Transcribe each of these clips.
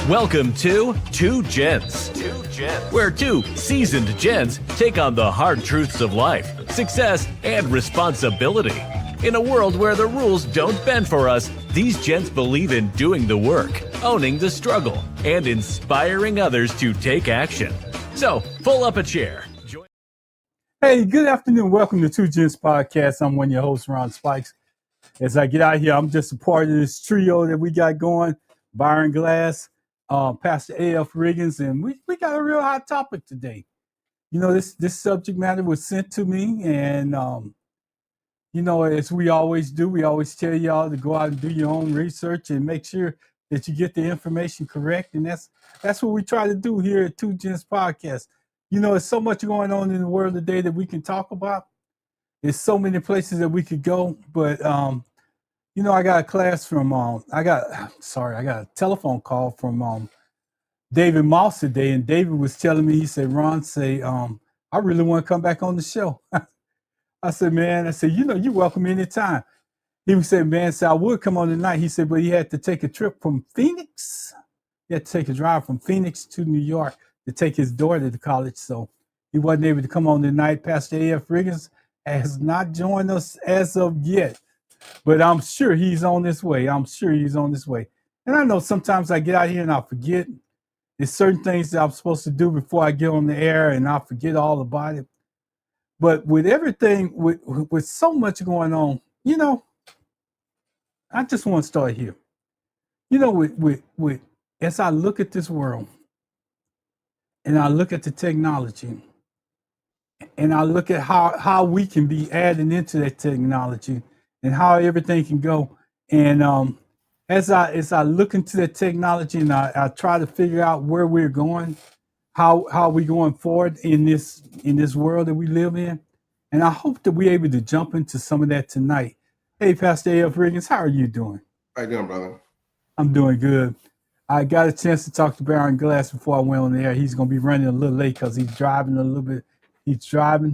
Welcome to Two Gents, where two seasoned gents take on the hard truths of life, success, and responsibility. In a world where the rules don't bend for us, these gents believe in doing the work, owning the struggle, and inspiring others to take action. So, pull up a chair. Hey, good afternoon. Welcome to Two Gents Podcast. I'm one of your hosts, Ron Spikes. As I get out here, I'm just a part of this trio that we got going. Byron Glass, Pastor A.F. Riggins, and we got a real hot topic today. You know, this subject matter was sent to me, and you know, as we always do, we always tell y'all to go out and do your own research and make sure that you get the information correct. And that's what we try to do here at Two Gents Podcast. You know, there's so much going on in the world today that we can talk about. There's so many places that we could go, but you know, I got a class from I got a telephone call from David Moss today, and David was telling me, he said, Ron, I really want to come back on the show. I said, man, you know, you're welcome anytime. He said, man, I would come on tonight. He said, but he had to take a trip from Phoenix. He had to take a drive from Phoenix to New York to take his daughter to college, so he wasn't able to come on tonight. Pastor A.F. Riggins has not joined us as of yet, but I'm sure he's on his way. And I know sometimes I get out here and I forget. There's certain things that I'm supposed to do before I get on the air, and I forget all about it. But with everything, with so much going on, you know, I just want to start here. You know, with as I look at this world, and I look at the technology, and I look at how we can be added into that technology and how everything can go. And as I look into that technology and I try to figure out where we're going, how we going forward in this world that we live in. And I hope that we're able to jump into some of that tonight. Hey, Pastor A.F. Riggins, how are you doing? How you doing, brother? I'm doing good. I got a chance to talk to Byron Glass before I went on the air. He's going to be running a little late because he's driving a little bit.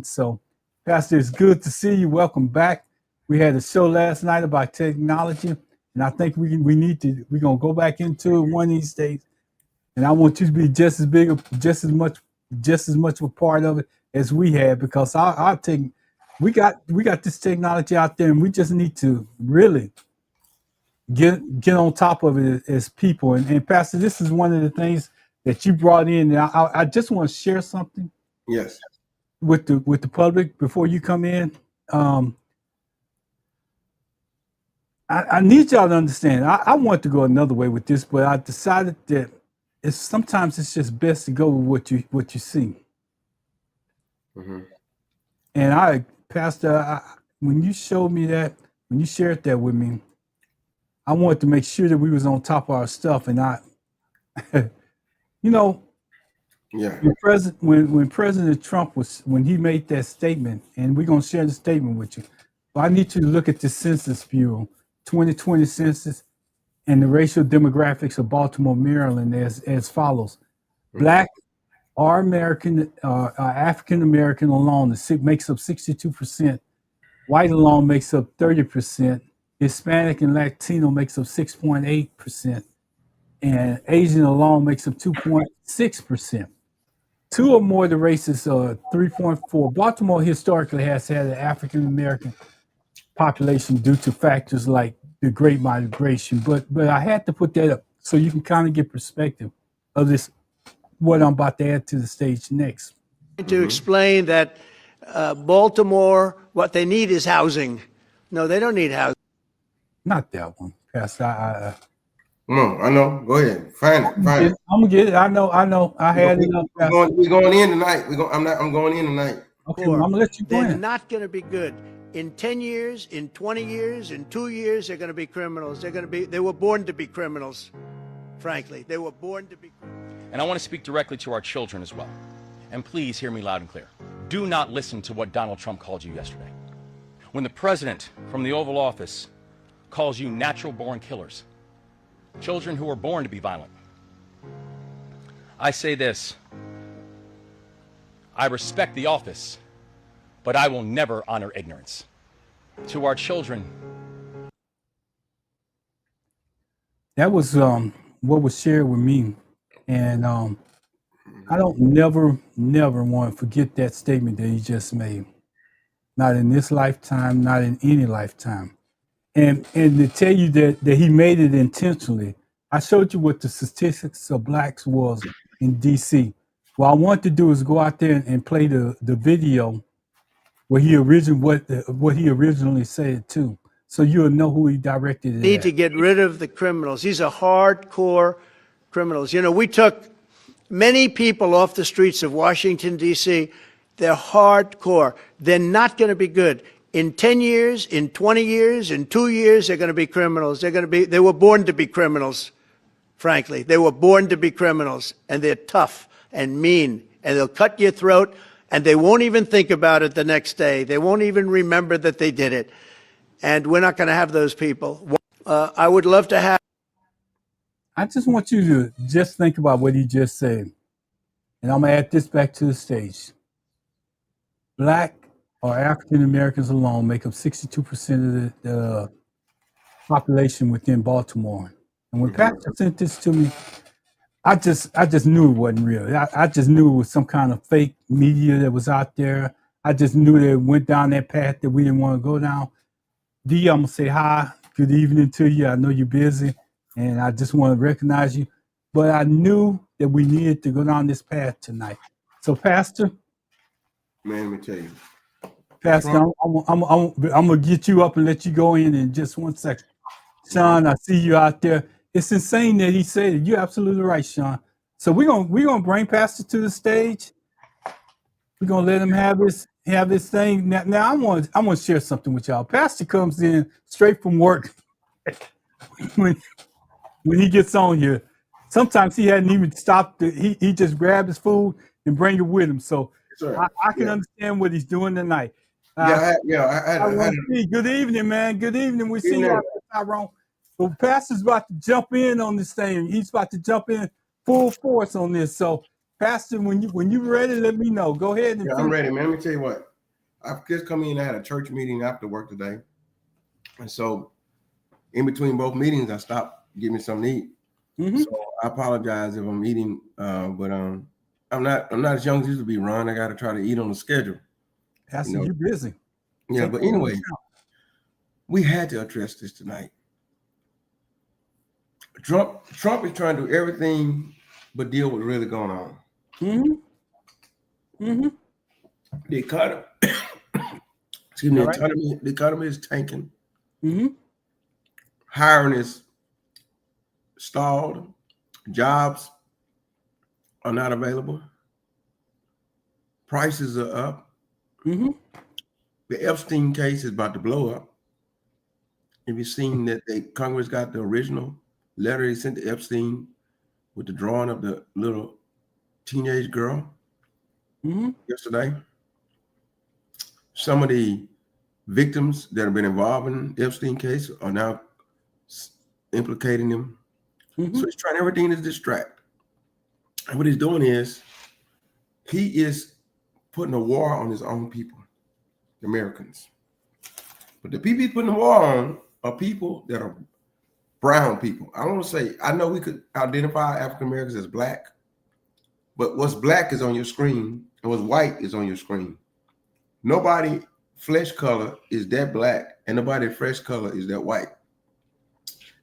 So, Pastor, it's good to see you. Welcome back. We had a show last night about technology, and I think we're going to go back into it one of these days. And I want you to be just as much of a part of it as we had, because we got this technology out there, and we just need to really get on top of it as people. And Pastor, this is one of the things that you brought in, and I just want to share something. Yes. With the public before you come in. I need y'all to understand. I want to go another way with this, but I decided that sometimes it's just best to go with what you see. Mm-hmm. And Pastor, when you showed me that, when you shared that with me, I wanted to make sure that we was on top of our stuff. And you know, yeah. When President Trump when he made that statement, and we're gonna share the statement with you, but I need you to look at the Census Bureau 2020 census and the racial demographics of Baltimore, Maryland as follows. Black or African American alone makes up 62%. White alone makes up 30%. Hispanic and Latino makes up 6.8%. And Asian alone makes up 2.6%. Two or more of the races are 3.4. Baltimore historically has had an African American population due to factors like the Great Migration, but I had to put that up so you can kind of get perspective of this, what I'm about to add to the stage next. To explain that Baltimore, what they need is housing. No, they don't need housing. Not that one, Pastor. No, I know. Go ahead. Find it. I'm gonna get it. I know. I had it up. We're going in tonight. I'm going in tonight. Okay, I'm gonna let you go in. They're not going to be good. In 10 years, in 20 years, in 2 years, they're going to be criminals. They were born to be criminals, frankly. They were born to be criminals. And I want to speak directly to our children as well. And please hear me loud and clear. Do not listen to what Donald Trump called you yesterday. When the president from the Oval Office calls you natural-born killers, children who are born to be violent, I say this: I respect the office, but I will never honor ignorance. To our children. That was what was shared with me, and I don't never want to forget that statement that he just made. Not in this lifetime, not in any lifetime. And to tell you that he made it intentionally. I showed you what the statistics of blacks was in DC. What I want to do is go out there and play the video where what he originally said too, so you'll know who he directed it Need at. to get rid of the criminals. These are hardcore criminals. You know, we took many people off the streets of Washington, D.C. They're hardcore. They're not going to be good. In 10 years, in 20 years, in 2 years, they're going to be criminals. They were born to be criminals, frankly. They were born to be criminals, and they're tough and mean, and they'll cut your throat, and they won't even think about it the next day. They won't even remember that they did it. And we're not going to have those people. I would love to have. I just want you to just think about what he just said. And I'm going to add this back to the stage. Black or African Americans alone make up 62% of the population within Baltimore. And when Pastor sent this to me, I just knew it wasn't real. I just knew it was some kind of fake media that was out there. I just knew that it went down that path that we didn't want to go down. D, I'm going to say hi, good evening to you. I know you're busy, and I just want to recognize you. But I knew that we needed to go down this path tonight. So, Pastor. Man, let me tell you. Pastor, I'm going to get you up and let you go in just 1 second. Sean, I see you out there. It's insane that he said it. You're absolutely right, Sean. So we're gonna bring Pastor to the stage. We're gonna let him have this thing. Now I want to share something with y'all. Pastor comes in straight from work when he gets on here. Sometimes he hadn't even stopped. He just grabbed his food and bring it with him. So I can understand what he's doing tonight. I Good evening, man. Good evening. We see you out there, Tyrone. So Pastor's about to jump in on this thing. He's about to jump in full force on this. So, Pastor, when you're ready, let me know. Go ahead. I'm ready, man. Let me tell you what. I've just come in. I had a church meeting after work today, and so in between both meetings, I stopped getting me something to eat. Mm-hmm. So I apologize if I'm eating, but I'm not as young as I used to be, Ron. I got to try to eat on the schedule. Pastor, you're busy. Yeah, but anyway, we had to address this tonight. Trump is trying to do everything but deal with what's really going on. Mm-hmm. Mm-hmm. The economy, the economy is tanking. Mm-hmm. Hiring is stalled. Jobs are not available. Prices are up. Mm-hmm. The Epstein case is about to blow up. Have you seen that Congress got the original letter he sent to Epstein with the drawing of the little teenage girl yesterday? Some of the victims that have been involved in the Epstein case are now implicating him. Mm-hmm. So he's trying everything to distract. And what he's doing is he is putting a war on his own people, the Americans. But the people he's putting a war on are people that are brown people. I want to say, I know we could identify African Americans as black, but what's black is on your screen and what's white is on your screen. Nobody flesh color is that black and nobody fresh color is that white.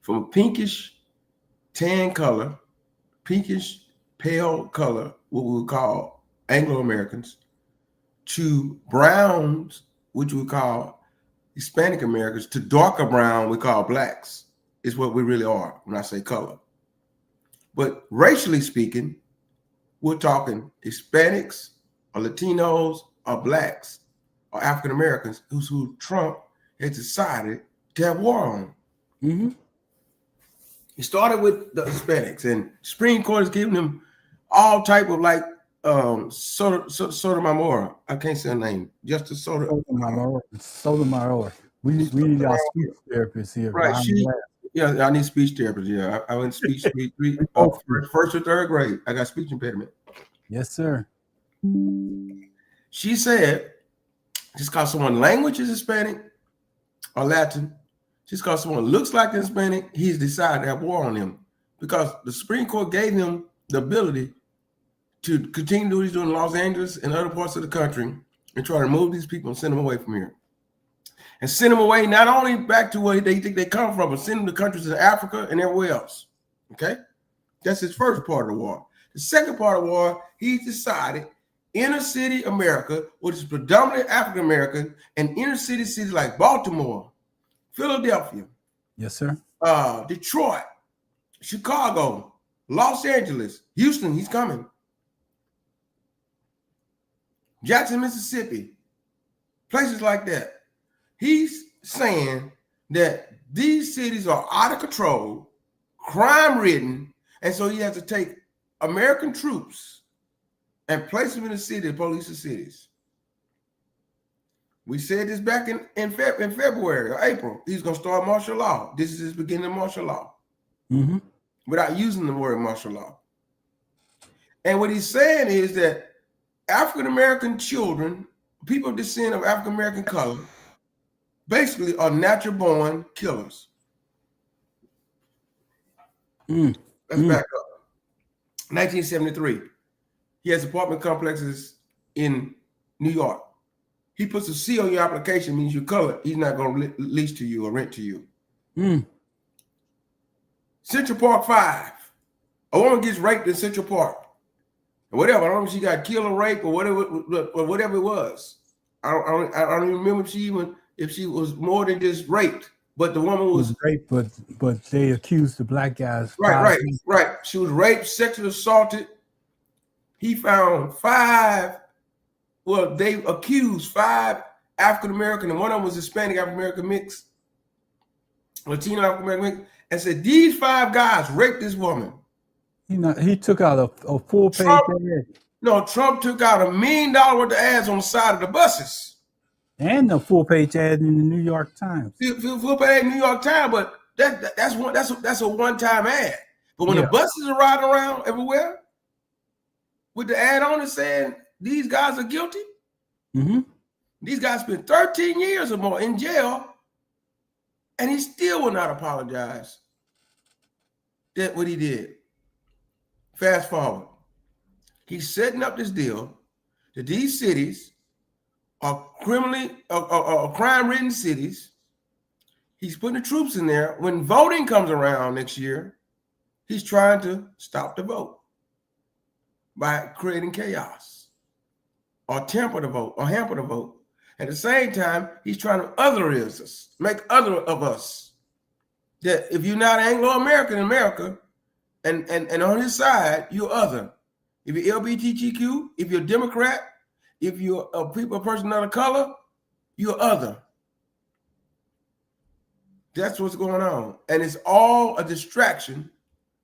From a pinkish tan color, pinkish pale color, what we would call Anglo-Americans, to browns, which we call Hispanic Americans, to darker brown, we call blacks, is what we really are when I say color. But racially speaking, we're talking Hispanics or Latinos or blacks or African Americans who Trump has decided to have war on. Mm-hmm. He started with the Hispanics, and Supreme Court is giving them all type of like Sotomayor. I can't say her name. Justice Sotomayor. Sotomayor. We need our speech therapists here. Right. I need speech therapists. Yeah, I went speech first or third grade. I got speech impediment. Yes, sir. She said, just because someone's language is Hispanic or Latin, just because someone looks like a Hispanic, he's decided to have war on them because the Supreme Court gave him the ability to continue to do what he's doing in Los Angeles and other parts of the country and try to remove these people and send them away from here. And send them away not only back to where they think they come from, but send them to countries in Africa and everywhere else. Okay? That's his first part of the war. The second part of the war, he decided inner city America, which is predominantly African American, and inner city cities like Baltimore, Philadelphia, Yes, sir. Detroit, Chicago, Los Angeles, Houston, he's coming. Jackson, Mississippi, places like that. He's saying that these cities are out of control, crime-ridden, and so he has to take American troops and place them in the city to police the cities. We said this back in February or April. He's going to start martial law. This is his beginning of martial law. Mm-hmm. Without using the word martial law. And what he's saying is that African-American children, people of descent of African-American color, basically are natural-born killers. Let's back up. 1973. He has apartment complexes in New York. He puts a C on your application, means you're colored. He's not going to lease to you or rent to you. Central Park 5. A woman gets raped in Central Park. Or whatever. I don't know if she got killed or raped or whatever it was. I don't even remember if she was more than just raped. But the woman was raped, but they accused the black guys. Right. She was raped, sexually assaulted. He found 5. Well, they accused 5 African American, and one of them was Hispanic African American mix, Latino African American mix, and said these 5 guys raped this woman. He took out a full page ad. No, Trump took out $1 million worth of ads on the side of the buses. And a full page ad in the New York Times. Full page ad in the New York Times, but that's a one-time ad. But when the buses are riding around everywhere with the ad on it saying these guys are guilty, these guys spent 13 years or more in jail, and he still will not apologize. That's what he did. Fast forward. He's setting up this deal that these cities are crime-ridden cities. He's putting the troops in there. When voting comes around next year, he's trying to stop the vote by creating chaos or temper the vote or hamper the vote. At the same time, he's trying to otherize us, make other of us. That if you're not Anglo-American in America, and on his side, you're other. If you're LGBTQ, if you're a Democrat, if you're a person of color, you're other. That's what's going on. And it's all a distraction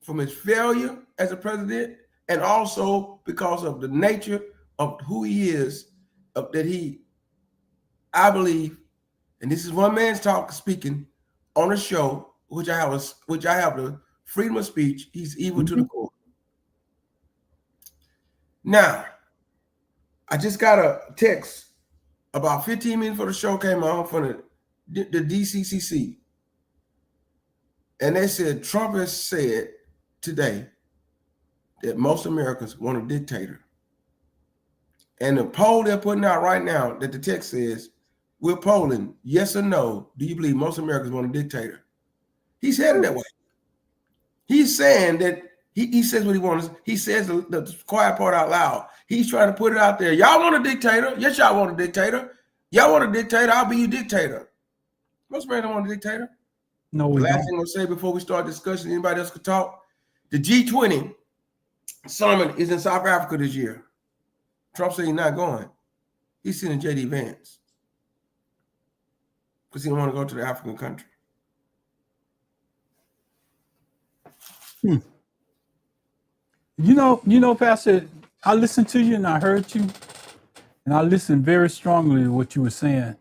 from his failure as a president, and also because of the nature of who he is, I believe, and this is one man's talk speaking on a show, which I have the freedom of speech. He's evil to the core. Now, I just got a text about 15 minutes before the show came on from the DCCC. And they said Trump has said today that most Americans want a dictator. And the poll they're putting out right now that the text says, we're polling yes or no. Do you believe most Americans want a dictator? He's headed that way. He's saying that he says what he wants. He says the quiet part out loud. He's trying to put it out there. Y'all want a dictator? Yes, y'all want a dictator. Y'all want a dictator? I'll be your dictator. Most Americans don't want a dictator. No, the last thing I'll say before we start discussion, anybody else could talk. The G20 summit is in South Africa this year. Trump said he's not going. He's sending J.D. Vance because he don't want to go to the African country. You know, Pastor, I listened to you and I heard you, and I listened very strongly to what you were saying.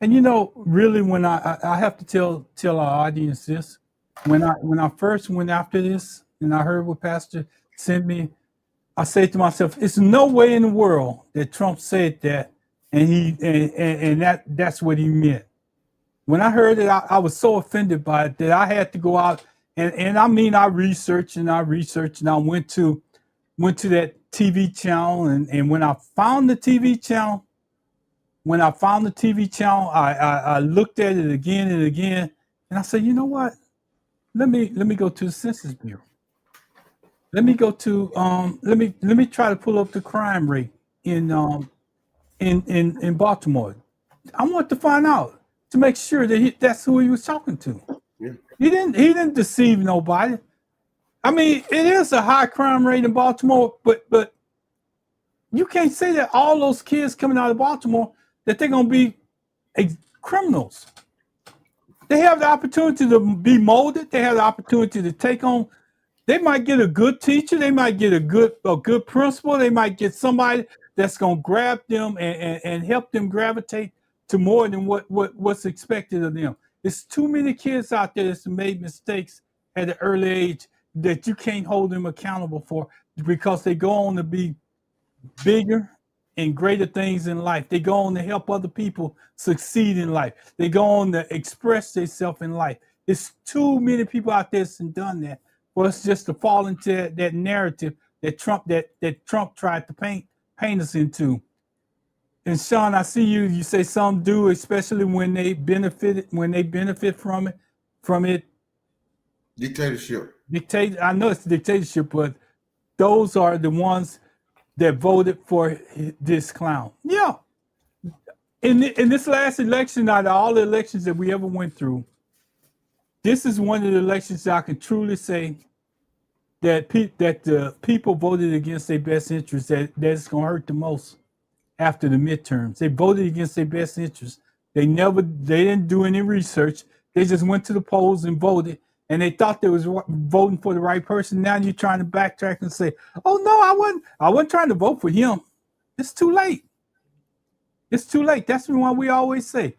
And really, when I have to tell our audience this, when I first went after this and I heard what Pastor sent me, I said to myself, "It's no way in the world that Trump said that, and that's what he meant." when I heard it, I was so offended by it that I had to go out and I researched and I went to that TV channel and when I found the TV channel, I looked at it again and again and I said, you know what? Let me go to the Census Bureau. Let me go to let me try to pull up the crime rate in Baltimore. I want to find out to make sure that that's who he was talking to. Yeah. He didn't deceive nobody. I mean, it is a high crime rate in Baltimore, but you can't say that all those kids coming out of Baltimore that they're gonna be criminals. They have the opportunity to be molded. They have the opportunity to take on. They might get a good teacher. They might get a good principal. They might get somebody that's gonna grab them and help them gravitate to more than what's expected of them. There's too many kids out there that's made mistakes at an early age that you can't hold them accountable for because they go on to be bigger and greater things in life. They go on to help other people succeed in life. They go on to express themselves in life. It's too many people out there that's done that for us just to fall into that narrative that Trump tried to paint us into. And Sean, I see you say some do, especially when they benefit from it. Dictatorship. I know it's dictatorship, but those are the ones that voted for this clown. Yeah. In this last election, out of all the elections that we ever went through, this is one of the elections that I can truly say that the people voted against their best interests, that's going to hurt the most after the midterms. They voted against their best interests. They didn't do any research. They just went to the polls and voted, and they thought they was voting for the right person. Now you're trying to backtrack and say, "Oh no, I wasn't trying to vote for him." It's too late. It's too late. That's why we always say,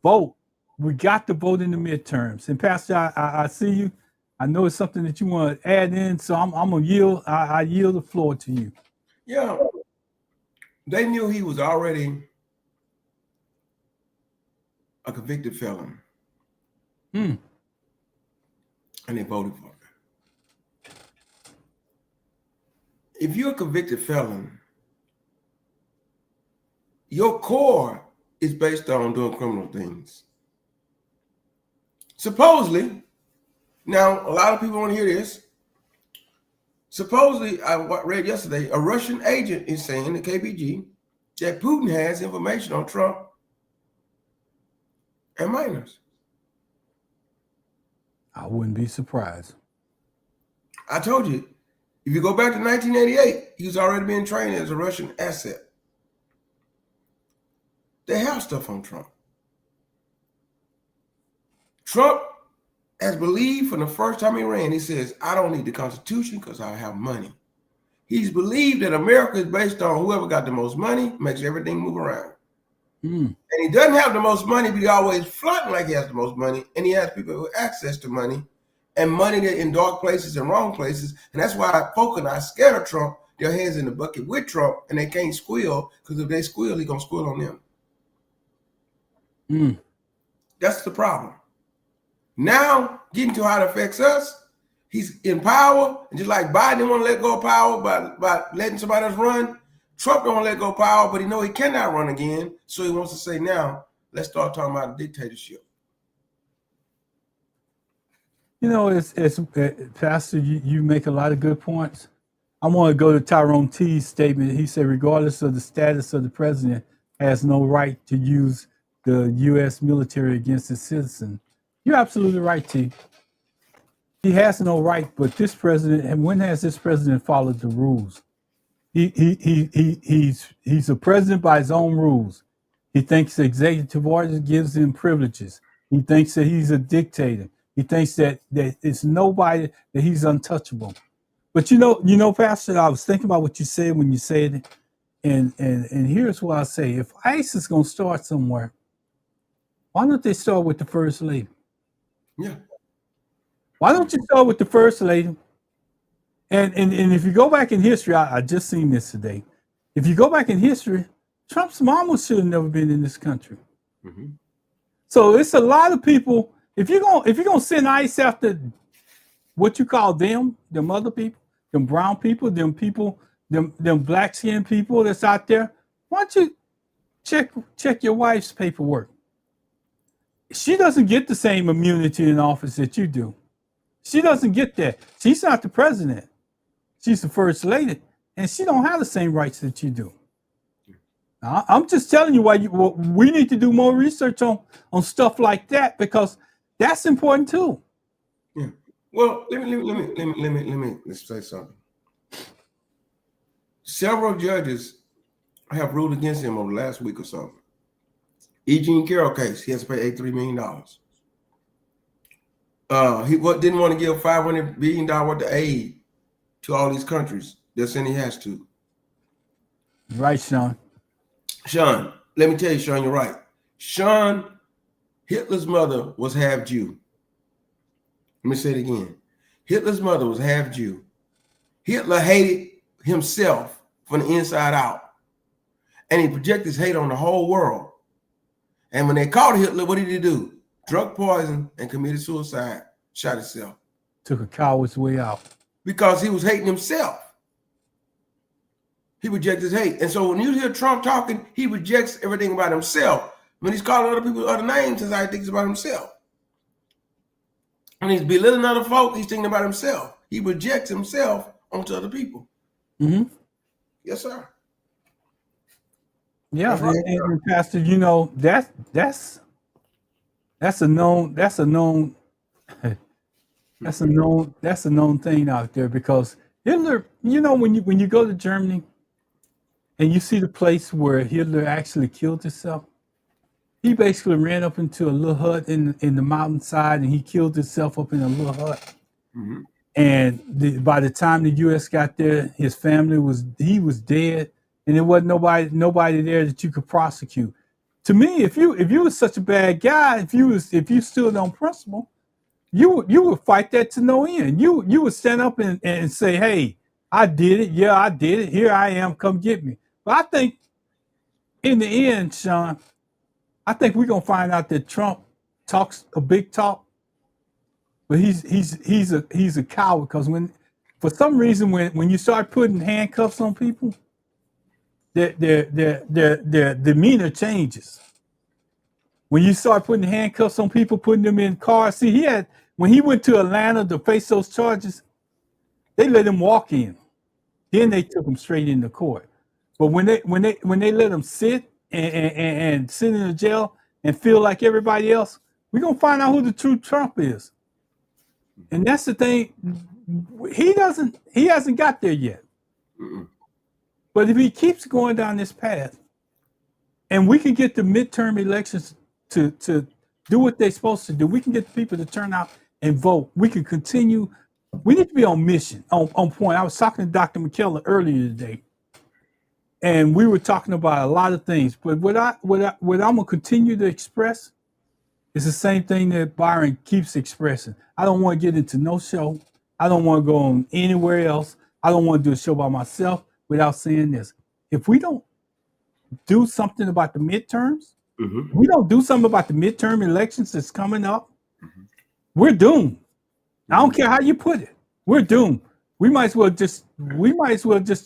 vote. We got to vote in the midterms. And Pastor, I see you. I know it's something that you want to add in, so I'm gonna yield. I yield the floor to you. Yeah, they knew he was already a convicted felon. And they voted for him. If you're a convicted felon, your core is based on doing criminal things. Supposedly, now a lot of people want to hear this. Supposedly, I read yesterday, a Russian agent is saying, the KBG, that Putin has information on Trump and minors. I wouldn't be surprised. I told you, if you go back to 1988, he was already being trained as a Russian asset. They have stuff on Trump. Trump has believed from the first time he ran, he says, I don't need the Constitution because I have money. He's believed that America is based on whoever got the most money, makes everything move around. And he doesn't have the most money, but he always flaunting like he has the most money. And he has people with access to money and money that in dark places and wrong places. And that's why folk are not scared of Trump. Their hands in the bucket with Trump, and they can't squeal because if they squeal, he's going to squeal on them. That's the problem. Now, getting to how it affects us, he's in power. And just like Biden didn't want to let go of power by letting somebody else run, Trump don't want to let go of power, but he know he cannot run again. So he wants to say, now, let's start talking about dictatorship. You know, it's Pastor, you make a lot of good points. I want to go to Tyrone T's statement. He said, regardless of the status of the president, has no right to use the U.S. military against his citizen. You're absolutely right, T. He has no right, but this president, and when has this president followed the rules? He's a president by his own rules. He thinks the executive order gives him privileges. He thinks that he's a dictator. He thinks that it's nobody, that he's untouchable. But you know, Pastor, I was thinking about what you said when you said it, and here's what I say: if ICE is going to start somewhere, why don't they start with the first lady? Yeah. Why don't you start with the first lady? And if you go back in history, I just seen this today. If you go back in history, Trump's mama should have never been in this country. So it's a lot of people. If you're gonna send ICE after what you call them other people, them brown people, them black skinned people that's out there, why don't you check your wife's paperwork? She doesn't get the same immunity in office that you do. She doesn't get that. She's not the president. She's the first lady, and she don't have the same rights that you do. I'm just telling you we need to do more research on stuff like that, because that's important too. Yeah. Well, let me say something. Several judges have ruled against him over the last week or so. E. Jean Carroll case, he has to pay $83 million. He didn't want to give $500 billion worth of aid to all these countries. They're saying he has to. Right, Sean. Sean, let me tell you, Sean, you're right. Sean, Hitler's mother was half Jew. Let me say it again. Hitler's mother was half Jew. Hitler hated himself from the inside out. And he projected his hate on the whole world. And when they caught Hitler, what did he do? Drug poison and committed suicide, shot himself. Took a coward's way out. Because he was hating himself. He rejects his hate. And so when you hear Trump talking, he rejects everything about himself. When he's calling other people other names, that's how he thinks about himself. When he's belittling other folk, he's thinking about himself. He rejects himself onto other people. Mm-hmm. Yes, sir. Yeah, right. And Pastor, you know, that's a known thing out there, because Hitler, you know, when you go to Germany and you see the place where Hitler actually killed himself, he basically ran up into a little hut in the mountainside and he killed himself up in a little hut. Mm-hmm. And by the time the U.S. got there, his family was dead. And there wasn't nobody there that you could prosecute. To me, if you were such a bad guy, if you stood on principle, you would fight that to no end. You would stand up and say, "Hey, I did it. Yeah, I did it. Here I am. Come get me." But I think in the end, Sean, I think we're gonna find out that Trump talks a big talk, but he's a coward, because for some reason when you start putting handcuffs on people, their demeanor changes. When you start putting handcuffs on people, putting them in cars. See, when he went to Atlanta to face those charges, they let him walk in. Then they took him straight into court. But when they let him sit and sit in the jail and feel like everybody else, we're gonna find out who the true Trump is. And that's the thing. He hasn't got there yet. Mm-mm. But if he keeps going down this path, and we can get the midterm elections to do what they're supposed to do, we can get the people to turn out and vote. We can continue. We need to be on mission, on point. I was talking to Dr. McKellar earlier today, and we were talking about a lot of things. But what I'm gonna continue to express is the same thing that Byron keeps expressing. I don't want to get into no show. I don't want to go on anywhere else. I don't want to do a show by myself without saying this. If we don't do something about the midterms, mm-hmm. we don't do something about the midterm elections that's coming up, mm-hmm. we're doomed. Mm-hmm. I don't care how you put it. We're doomed. We might as well just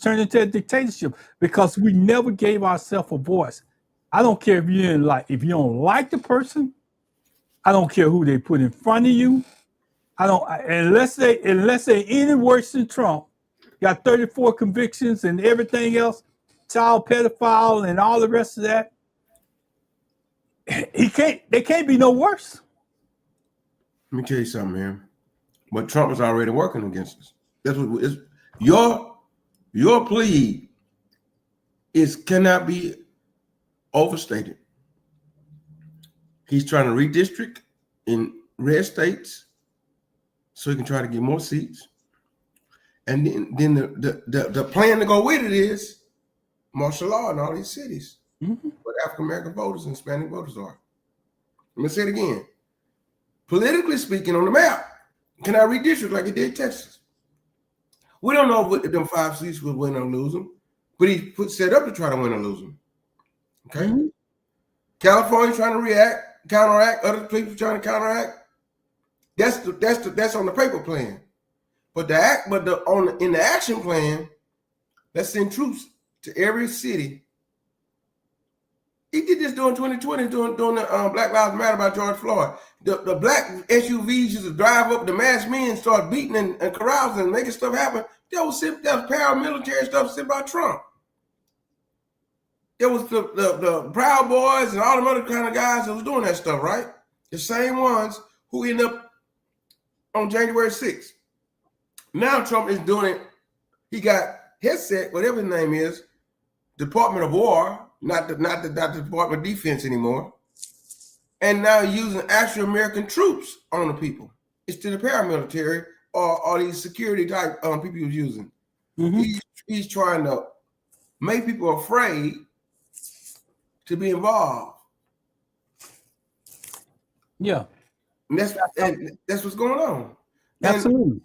turn into a dictatorship, because we never gave ourselves a voice. I don't care if you don't like the person. I don't care who they put in front of you. Unless they any worse than Trump, got 34 convictions and everything else, child pedophile and all the rest of that. They can't be no worse. Let me tell you something, man. But Trump is already working against us. That's what is your plea cannot be overstated. He's trying to redistrict in red states so he can try to get more seats. And then the plan to go with it is martial law in all these cities, mm-hmm. where African American voters and Hispanic voters are. Let me say it again. Politically speaking, on the map, can I redistrict like he did Texas? We don't know if them 5 seats will win or lose them, but he set up to try to win or lose them. Okay. Mm-hmm. California trying to react. counteract, other people trying to counteract. That's on the paper plan. But in the action plan, let's send troops to every city. He did this during 2020, during the Black Lives Matter by George Floyd. The black SUVs used to drive up, the masked men start beating and carousing and making stuff happen. That was paramilitary stuff sent by Trump. There was the Proud Boys and all them other kind of guys that was doing that stuff, right? The same ones who end up on January 6th. Now Trump is doing it. He got headset, whatever his name is, Department of War, not the Department of Defense anymore, and now using actual American troops on the people instead of paramilitary or these security type people he was using. Mm-hmm. He's trying to make people afraid to be involved. Yeah, and that's what's going on. Absolutely.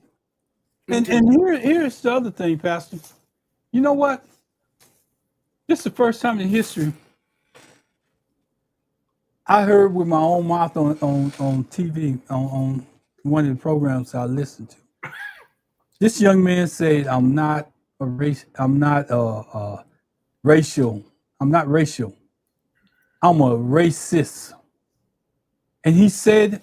And here's the other thing, Pastor. You know what? This is the first time in history I heard with my own mouth on TV on one of the programs I listened to. This young man said, "I'm not racial. I'm a racist." And he said,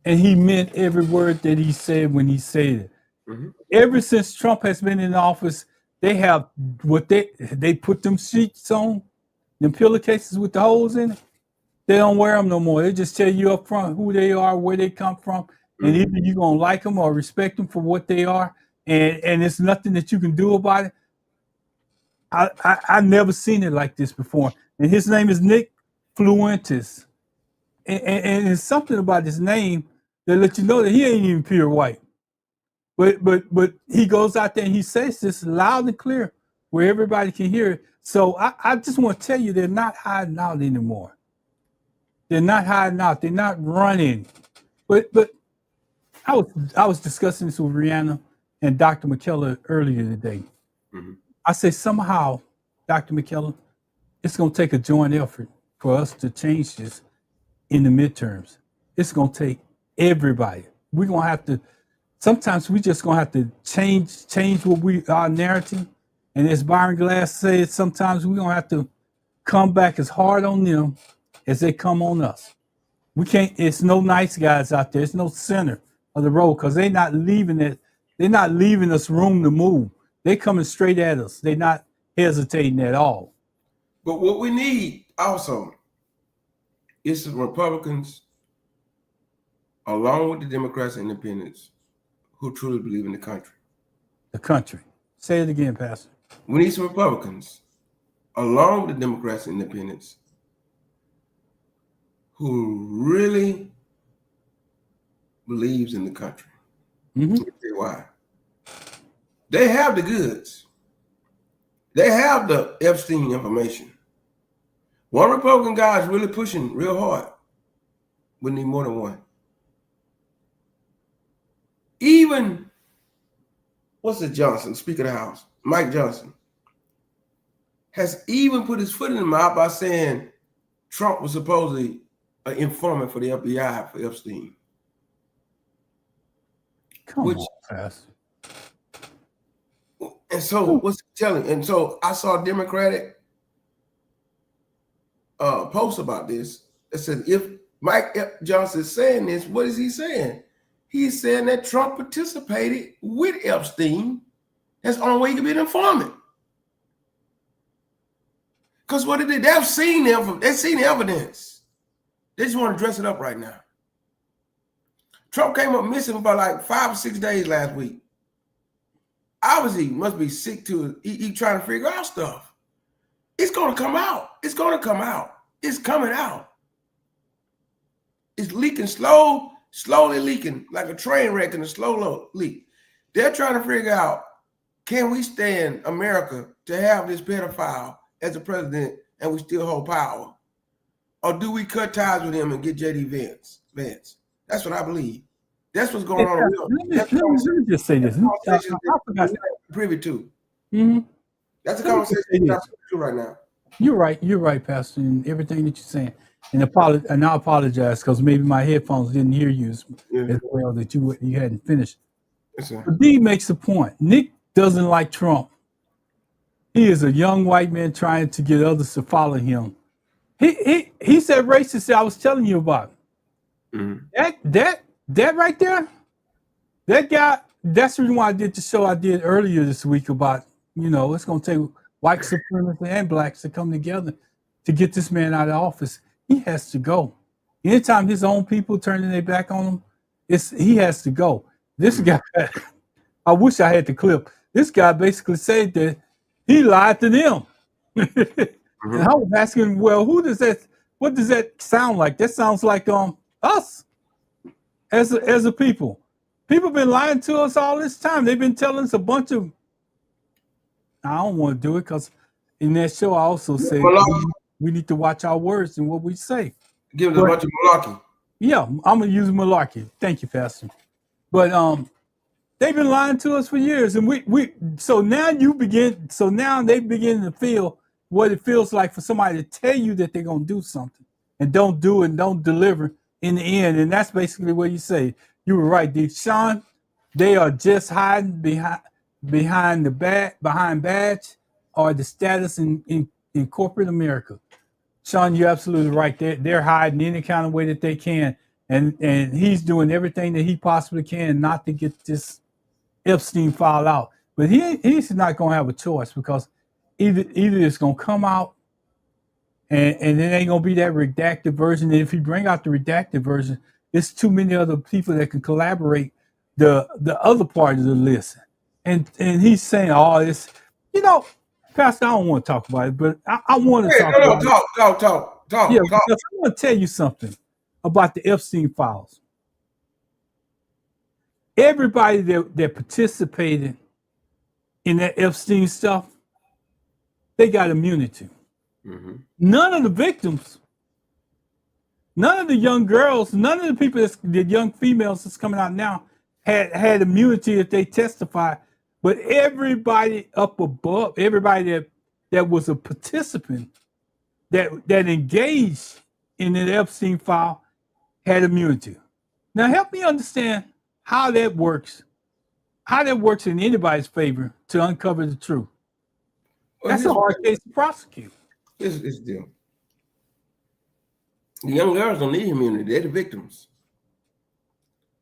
and he meant every word that he said when he said it. Mm-hmm. Ever since Trump has been in office, they have what they put them sheets on, them pillowcases with the holes in it. They don't wear them no more. They just tell you up front who they are, where they come from, and either you're gonna like them or respect them for what they are, and it's nothing that you can do about it. I never seen it like this before. And his name is Nick Fluentes, and it's something about his name that let you know that he ain't even pure white. But he goes out there and he says this loud and clear where everybody can hear it. So I just want to tell you, they're not hiding out anymore. They're not hiding out. They're not running. But I was discussing this with Rihanna and Dr. McKellar earlier today. Mm-hmm. I say somehow, Dr. McKellar, it's going to take a joint effort for us to change this in the midterms. It's going to take everybody. We're going to have to. Sometimes we just gonna have to change what our narrative. And as Byron Glass said, sometimes we're gonna have to come back as hard on them as they come on us. We can't, it's no nice guys out there, it's no center of the road, because they're not leaving us room to move. They're coming straight at us. They're not hesitating at all. But what we need also is the Republicans, along with the Democrats and Independents, who truly believe in the country. The country. Say it again, Pastor. We need some Republicans, along with the Democrats and Independents, who really believes in the country. Mm-hmm. Let me tell you why. They have the goods. They have the Epstein information. One Republican guy is really pushing real hard. We need more than one. Even, Johnson, Speaker of the House, Mike Johnson, has even put his foot in the mouth by saying Trump was supposedly an informant for the FBI for Epstein. Come on, Pastor. And so, what's he telling? And so, I saw a Democratic post about this that said, if Mike Johnson is saying this, what is he saying? He's saying that Trump participated with Epstein. That's the only way he could be an informant. Because what they did, they've seen the evidence. They just want to dress it up right now. Trump came up missing for about like 5 or 6 days last week. Obviously, he must be sick to it. He trying to figure out stuff. It's going to come out. It's going to come out. It's coming out. It's leaking slowly leaking like a train wreck in a slow leak. They're trying to figure out, can we stand America to have this pedophile as a president and we still hold power? Or do we cut ties with him and get J.D. Vance? That's what I believe. That's what's going on. Let me just say this. I'm privy to. Mm-hmm. That's a conversation we're not privy to right now. You're right, Pastor, and everything that you're saying. And I apologize because maybe my headphones didn't hear you as well that you hadn't finished. Yes, sir. But D makes a point. Nick doesn't like Trump. He is a young white man trying to get others to follow him. He's that racist that I was telling you about. That right there, that guy. That's the reason why I did the show I did earlier this week about, it's going to take white supremacists and blacks to come together to get this man out of office. He has to go. Anytime his own people turning their back on him, he has to go. This guy, I wish I had the clip. This guy basically said that he lied to them. And I was asking, well, what does that sound like? That sounds like us as a people. People been lying to us all this time. They've been telling us a bunch of. I don't want to do it because in that show I also say we need to watch our words and what we say. Give them a bunch of malarkey. Yeah, I'm gonna use malarkey. Thank you, Pastor. But they've been lying to us for years, and so now they begin to feel what it feels like for somebody to tell you that they're gonna do something and don't do it and don't deliver in the end. And that's basically what you say. You were right, D. Sean. They are just hiding behind badge or the status in corporate America. Sean, you're absolutely right. They're hiding any kind of way that they can, and he's doing everything that he possibly can not to get this Epstein file out. But he's not going to have a choice because either it's going to come out, and it ain't going to be that redacted version. And if you bring out the redacted version, there's too many other people that can collaborate the other part of the list. And he's saying, oh, this, Pastor, I don't want to talk about it, but I want to talk about it. Talk. Yeah, because I want to tell you something about the Epstein files. Everybody that participated in that Epstein stuff, they got immunity. None of the victims, none of the young girls, none of the people, the young females that's coming out now had immunity if they testify. But everybody up above, everybody that was a participant, that engaged in the Epstein file had immunity. Now help me understand how that works in anybody's favor to uncover the truth. That's a hard case to prosecute. It's deal. The young girls don't need immunity. They're the victims.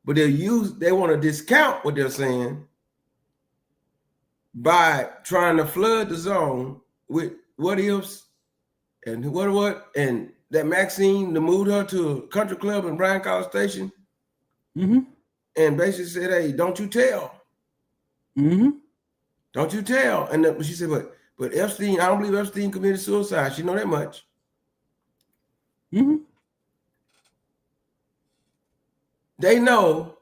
But they want to discount what they're saying by trying to flood the zone with what ifs and what and that Maxine to move her to a country club in Bryan College Station and basically said, hey, don't you tell. Don't you tell. And she said, but Epstein, I don't believe Epstein committed suicide. She know that much. They know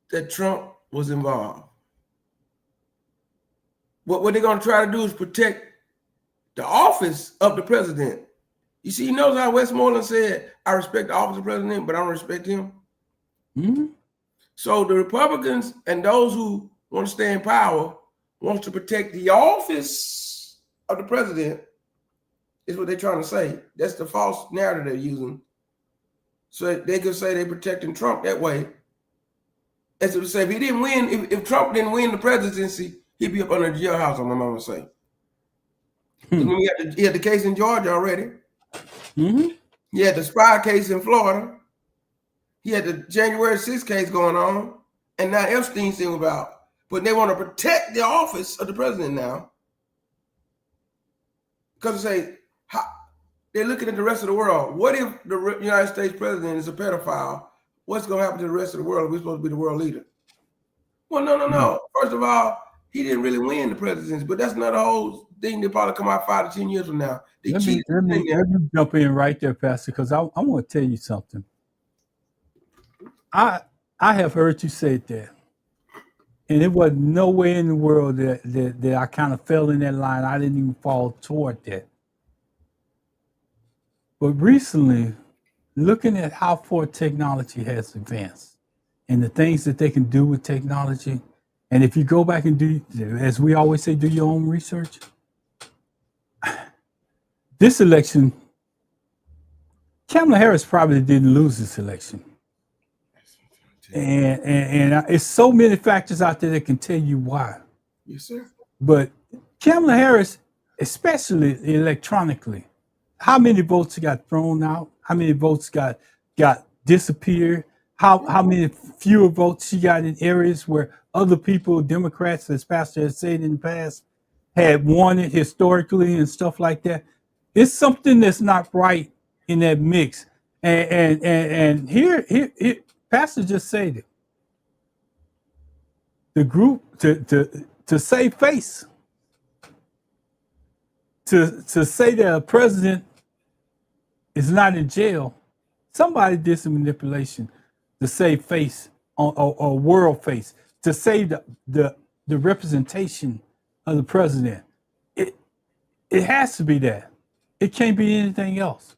that Trump was involved. What they're going to try to do is protect the office of the president. You see, he knows how Westmoreland said, I respect the office of the president, but I don't respect him. So the Republicans and those who want to stay in power wants to protect the office of the president is what they're trying to say. That's the false narrative they're using. So they could say they're protecting Trump that way. As to say, if he didn't win, if Trump didn't win the presidency, he'd be up under the jailhouse, I'm going to say. He had the case in Georgia already. He had the spy case in Florida. He had the January 6th case going on. And now Epstein's thing about. But they want to protect the office of the president now. Because they say, they're looking at the rest of the world. What if the United States president is a pedophile? What's going to happen to the rest of the world if we're supposed to be the world leader? Well, no. First of all, he didn't really win the presidency, but that's not a whole thing. They'll probably come out 5 to 10 years from now. Let me jump in right there, Pastor, because I want to tell you something. I have heard you say that, and it was no way in the world that I kind of fell in that line. I didn't even fall toward that. But recently, looking at how far technology has advanced and the things that they can do with technology, and if you go back and do, as we always say, do your own research, this election Kamala Harris probably didn't lose this election. And it's so many factors out there that can tell you why. Yes, sir. But Kamala Harris, especially electronically, how many votes got thrown out? How many votes got disappeared? How many fewer votes she got in areas where other people, Democrats, as Pastor has said in the past, had won it historically and stuff like that. It's something that's not right in that mix. And here Pastor just said it. The group to save face, to say that a president is not in jail, somebody did some manipulation to save face or world face, to save the representation of the president. It has to be that. It can't be anything else.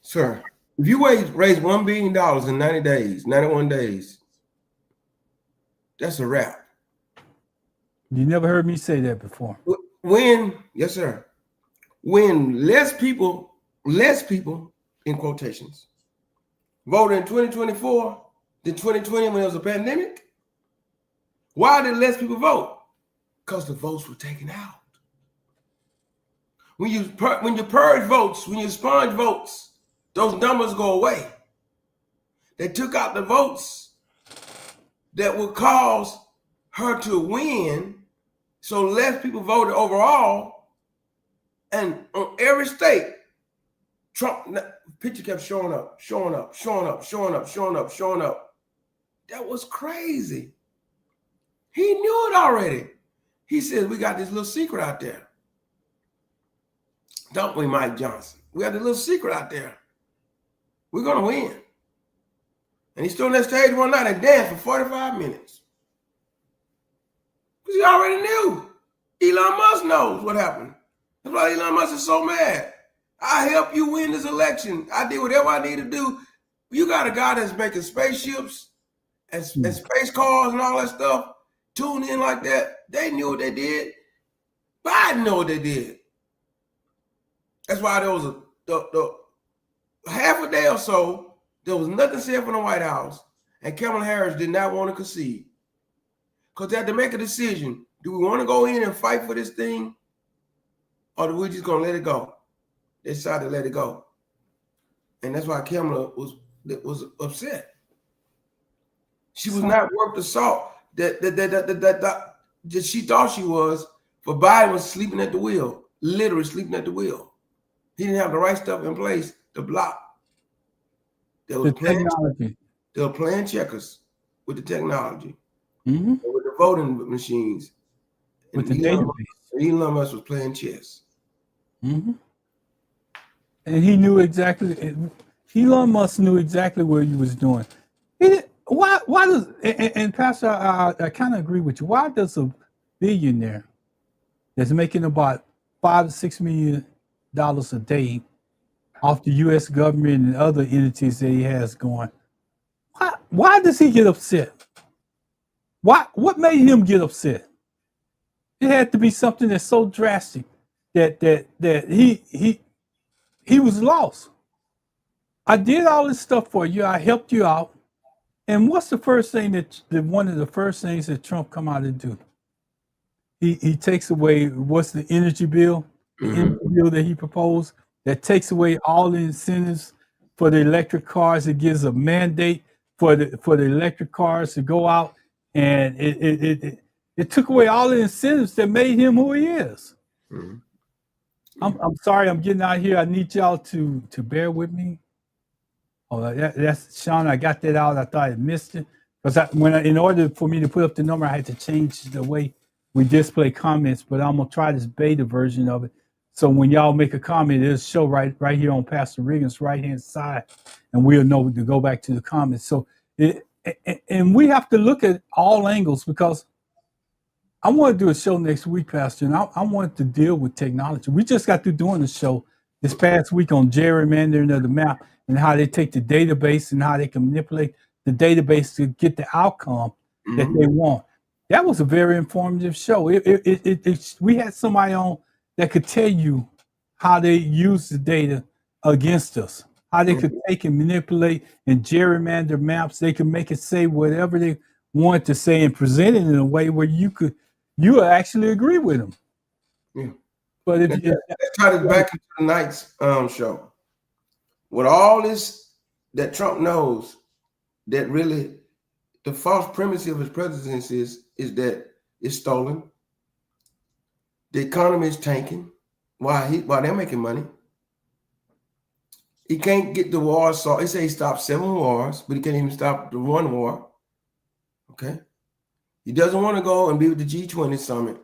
Sir, if you raise $1 billion in 90 days, 91 days, that's a wrap. You never heard me say that before. Yes, sir. When less people in quotations, voted in 2024 than 2020 when there was a pandemic. Why did less people vote? Because the votes were taken out. When you purge votes, when you sponge votes, those numbers go away. They took out the votes that would cause her to win, so less people voted overall. And on every state, Trump picture kept showing up. That was crazy. He knew it already. He said, we got this little secret out there. Don't we, Mike Johnson? We got this little secret out there. We're going to win. And he stood on that stage one night and danced for 45 minutes. Because he already knew. Elon Musk knows what happened. That's why Elon Musk is so mad. I helped you win this election. I did whatever I need to do. You got a guy that's making spaceships and space cars and all that stuff, tuned in like that. They knew what they did. Biden knew what they did. That's why there was the half a day or so, there was nothing said from the White House, and Kamala Harris did not want to concede. Because they had to make a decision. Do we want to go in and fight for this thing, or are we just going to let it go? They decided to let it go. And that's why Kamala was upset. She was not worth the salt that she thought she was, but Biden was sleeping at the wheel, literally sleeping at the wheel. He didn't have the right stuff in place to block. They were playing checkers with the technology, with the voting machines, with the database. Elon Musk was playing chess. And he knew exactly. Elon Musk knew exactly what he was doing. Why does and Pastor, I kind of agree with you. Why does a billionaire that's making about $5 to $6 million a day off the U.S. government and other entities that he has going, why does he get upset? What made him get upset? It had to be something that's so drastic that he was lost. I did all this stuff for you. I helped you out. And what's the first thing that one of the first things that Trump come out and do? He takes away, what's the energy bill? The energy bill that he proposed that takes away all the incentives for the electric cars. It gives a mandate for the electric cars to go out, and it took away all the incentives that made him who he is. I'm sorry, I'm getting out here. I need y'all to bear with me. Oh, that's Sean. I got that out. I thought I missed it because in order for me to put up the number, I had to change the way we display comments. But I'm gonna try this beta version of it. So when y'all make a comment, it'll show right here on Pastor Regan's right hand side, and we'll know to go back to the comments. So and we have to look at all angles because I want to do a show next week, Pastor, and I want to deal with technology. We just got through doing a show this past week on gerrymandering of the map and how they take the database and how they can manipulate the database to get the outcome that they want. That was a very informative show. We had somebody on that could tell you how they use the data against us. how they could take and manipulate and gerrymander maps. They could make it say whatever they want to say and present it in a way where you actually agree with them. Yeah. But if you let's tie this back into tonight's show. With all this that Trump knows, that really the false premise of his presidency is that it's stolen. The economy is tanking. While they're making money. He can't get the war solved. He said he stopped 7 wars, but he can't even stop the 1 war. Okay. He doesn't want to go and be with the G20 summit.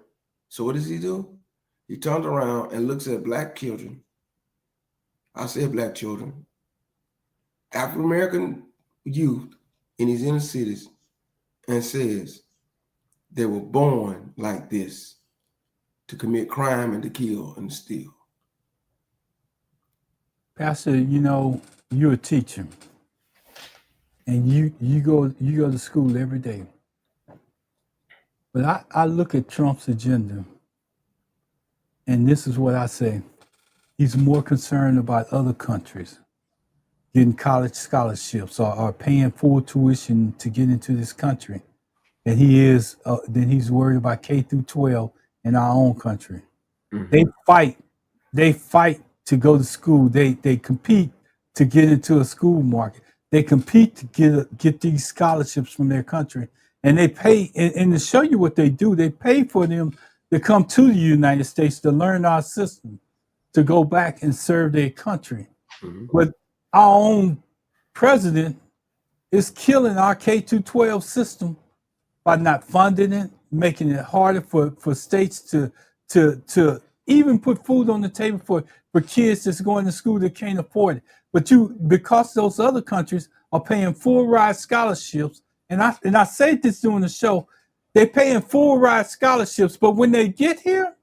So what does he do? He turns around and looks at black children. I said black children. African-American youth in these inner cities and says they were born like this to commit crime and to kill and steal. Pastor, you're a teacher, and you go to school every day. But I look at Trump's agenda, and this is what I say: he's more concerned about other countries getting college scholarships or paying full tuition to get into this country than he's worried about K through 12 in our own country. Mm-hmm. They fight to go to school. They compete to get into a school market. They compete to get these scholarships from their country, and they pay. And to show you what they do, they pay for them to come to the United States to learn our system, to go back and serve their country. Mm-hmm. But our own president is killing our K-12 system by not funding it, making it harder for states to even put food on the table for kids that's going to school that can't afford it. But because those other countries are paying full ride scholarships, and I say this during the show, they're paying full ride scholarships, but when they get here,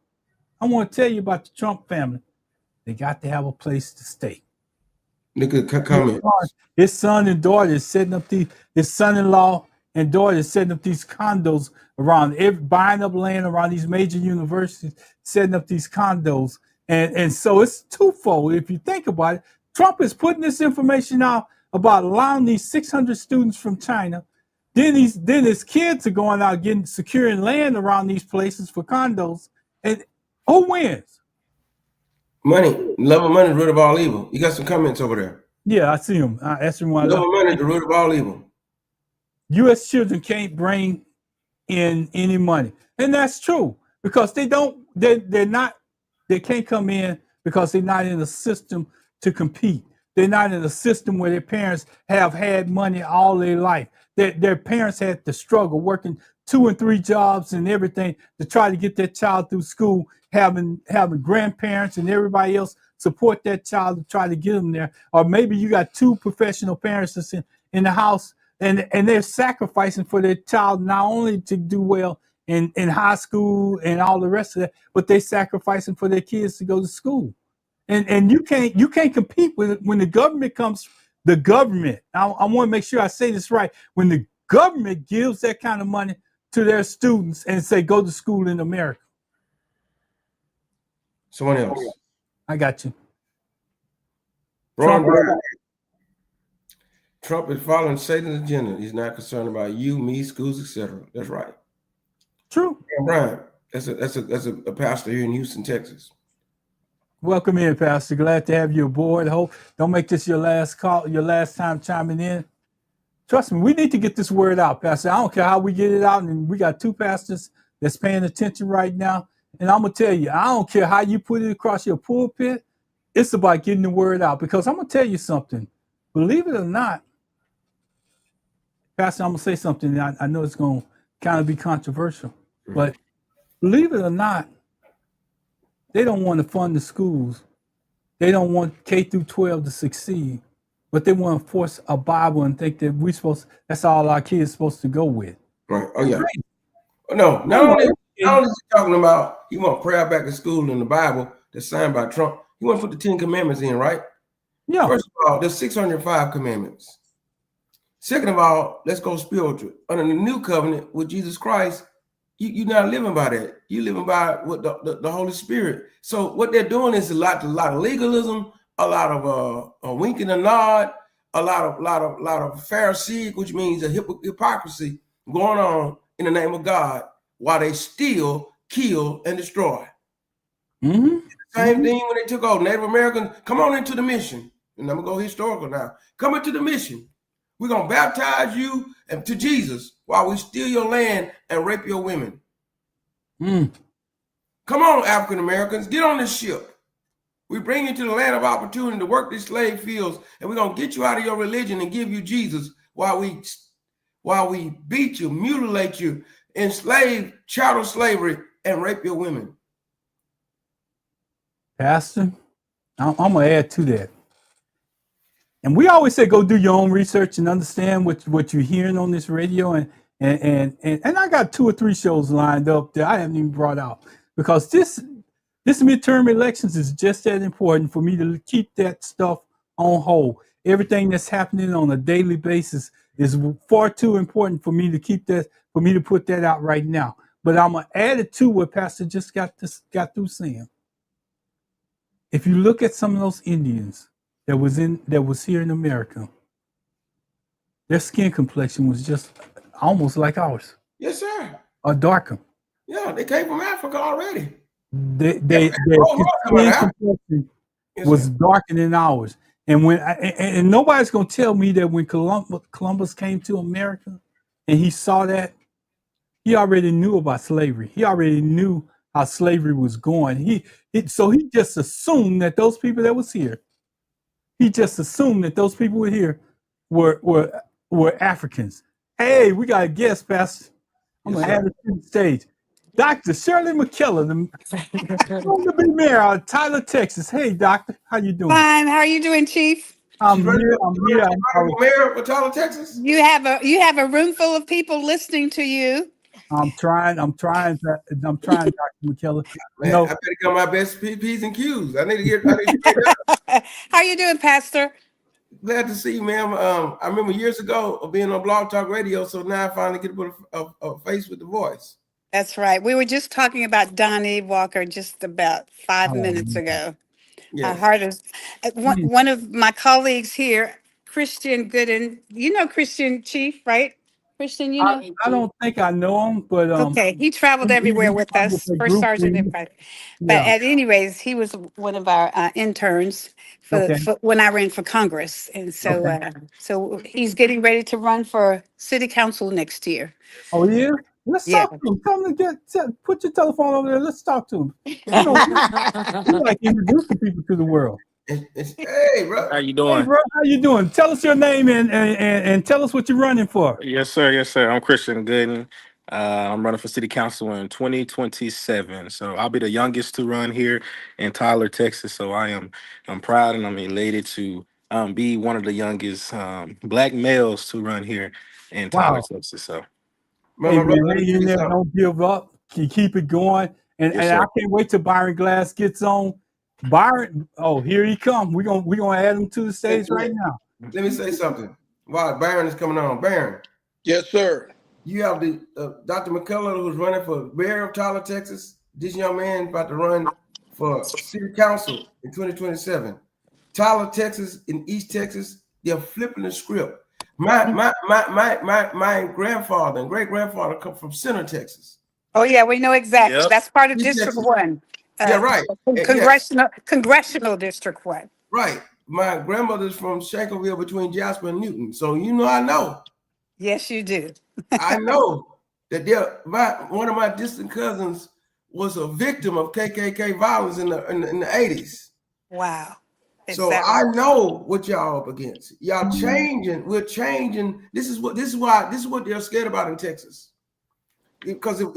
I want to tell you about the Trump family. They got to have a place to stay. Look at comment. His son and daughter is setting up his son-in-law and daughter is setting up these condos around buying up land around these major universities, setting up these condos. And so it's twofold. If you think about it, Trump is putting this information out about allowing these 600 students from China. Then his kids are going out securing land around these places for condos. And who wins? Money. Love of money is the root of all evil. You got some comments over there. Yeah, I see them. That's the one. Love of money is the root of all evil. U.S. children can't bring in any money. And that's true because they can't come in because they're not in a system to compete. They're not in a system where their parents have had money all their life. Their parents had to struggle working 2 and 3 jobs and everything to try to get their child through school, having grandparents and everybody else support that child to try to get them there. Or maybe you got 2 professional parents that's in the house and they're sacrificing for their child not only to do well in high school and all the rest of that, but they're sacrificing for their kids to go to school. And you can't compete with it when the government comes. The government, I want to make sure I say this right. When the government gives that kind of money to their students and say, go to school in America. Someone else. I got you. Trump is following Satan's agenda. He's not concerned about you, me, schools, etc. That's right. True. Brian, that's a pastor here in Houston, Texas. Welcome in, Pastor. Glad to have you aboard. Hope don't make this your last call, your last time chiming in. Trust me, we need to get this word out, Pastor. I don't care how we get it out, and we got 2 pastors that's paying attention right now. And I'm gonna tell you, I don't care how you put it across your pulpit. It's about getting the word out. Because I'm gonna tell you something. Believe it or not, Pastor, I'm gonna say something. I know it's gonna kind of be controversial, but believe it or not, they don't want to fund the schools. They don't want K through 12 to succeed, but they want to force a Bible and think that that's all our kids supposed to go with. Right. Oh yeah. No, not only is he talking about you want prayer back in school in the Bible that's signed by Trump. You want to put the 10 commandments in, right? Yeah. First of all, there's 605 commandments. Second of all, let's go spiritual. Under the new covenant with Jesus Christ, you're not living by that. You're living by what the Holy Spirit. So what they're doing is a lot of legalism, a lot of a wink and a nod, a lot of Pharisee, which means a hypocrisy going on in the name of God, while they steal, kill, and destroy. Mm-hmm. Same thing when they took over Native Americans. Come on into the mission. And I'm going to go historical now. Come into the mission. We're going to baptize you to Jesus while we steal your land and rape your women. Come on, African Americans, get on this ship. We bring you to the land of opportunity to work these slave fields, and we're going to get you out of your religion and give you Jesus while we beat you, mutilate you, enslave, chattel slavery, and rape your women. Pastor, I'm going to add to that. And we always say go do your own research and understand what you're hearing on this radio. And I got 2 or 3 shows lined up that I haven't even brought out, because this midterm elections is just that important for me to keep that stuff on hold. Everything that's happening on a daily basis is far too important for me to put that out right now. But I'm going to add it to what Pastor just got through saying. If you look at some of those Indians that was here in America, their skin complexion was just almost like ours. Yes, sir. Or darker. Yeah, they came from Africa already. Their skin complexion was darker than ours. And and nobody's gonna tell me that when Columbus came to America and he saw that, he already knew about slavery. He already knew how slavery was going. So he just assumed that those people that was here, were Africans. Hey, we got a guest, Pastor. I'm gonna add it to the stage. Dr. Shirley McKellar, the big mayor out of Tyler, Texas. Hey, doctor, how you doing? Fine. How are you doing, Chief? I'm here. Mayor of Tyler, Texas. You have a room full of people listening to you. I'm trying, Dr. McKellar. Man, I better get my best P's and Q's. I need to get How you doing, Pastor? Glad to see you, ma'am. I remember years ago of being on Blog Talk Radio, so now I finally get to put a face with the voice. That's right. We were just talking about Donnie Walker just about 5 minutes ago. Yes. Our heart is one of my colleagues here, Christian Gooden. You know Christian, Chief, right? Christian, you know. I don't think I know him, but Okay, he traveled everywhere with us, First Sergeant Empire. But anyways, he was one of our interns for when I ran for Congress, and so so he's getting ready to run for City Council next year. Oh yeah, let's talk to him. Come to put your telephone over there. Let's talk to him. You like introducing people to the world. Hey, bro. How you doing? Hey, bro, how you doing? Tell us your name and tell us what you're running for. Yes, sir. Yes, sir. I'm Christian Gooden. I'm running for City Council in 2027. So I'll be the youngest to run here in Tyler, Texas. So I'm proud and I'm elated to be one of the youngest Black males to run here in Tyler, Texas. So, hey, man, hang in there, don't give up. Keep it going. And I can't wait till Byron Glass gets on. Byron, here he comes. We're gonna add him to the stage right now. Let me say something. While Byron is coming on, Byron. Yes, sir. You have the Dr. McCullough, who's running for mayor of Tyler, Texas. This young man about to run for city council in 2027. Tyler, Texas, in East Texas, they're flipping the script. My grandfather and great grandfather come from Center, Texas. Oh yeah, we know exactly. Yep. That's part of District 1. Yeah, right. Congressional District 1. Right. My grandmother's from Shankleville between Jasper and Newton. So I know. Yes, you do. I know that one of my distant cousins was a victim of KKK violence in the 80s. Wow. So I know what y'all up against. Y'all changing. We're changing. This is what they're scared about in Texas. Because if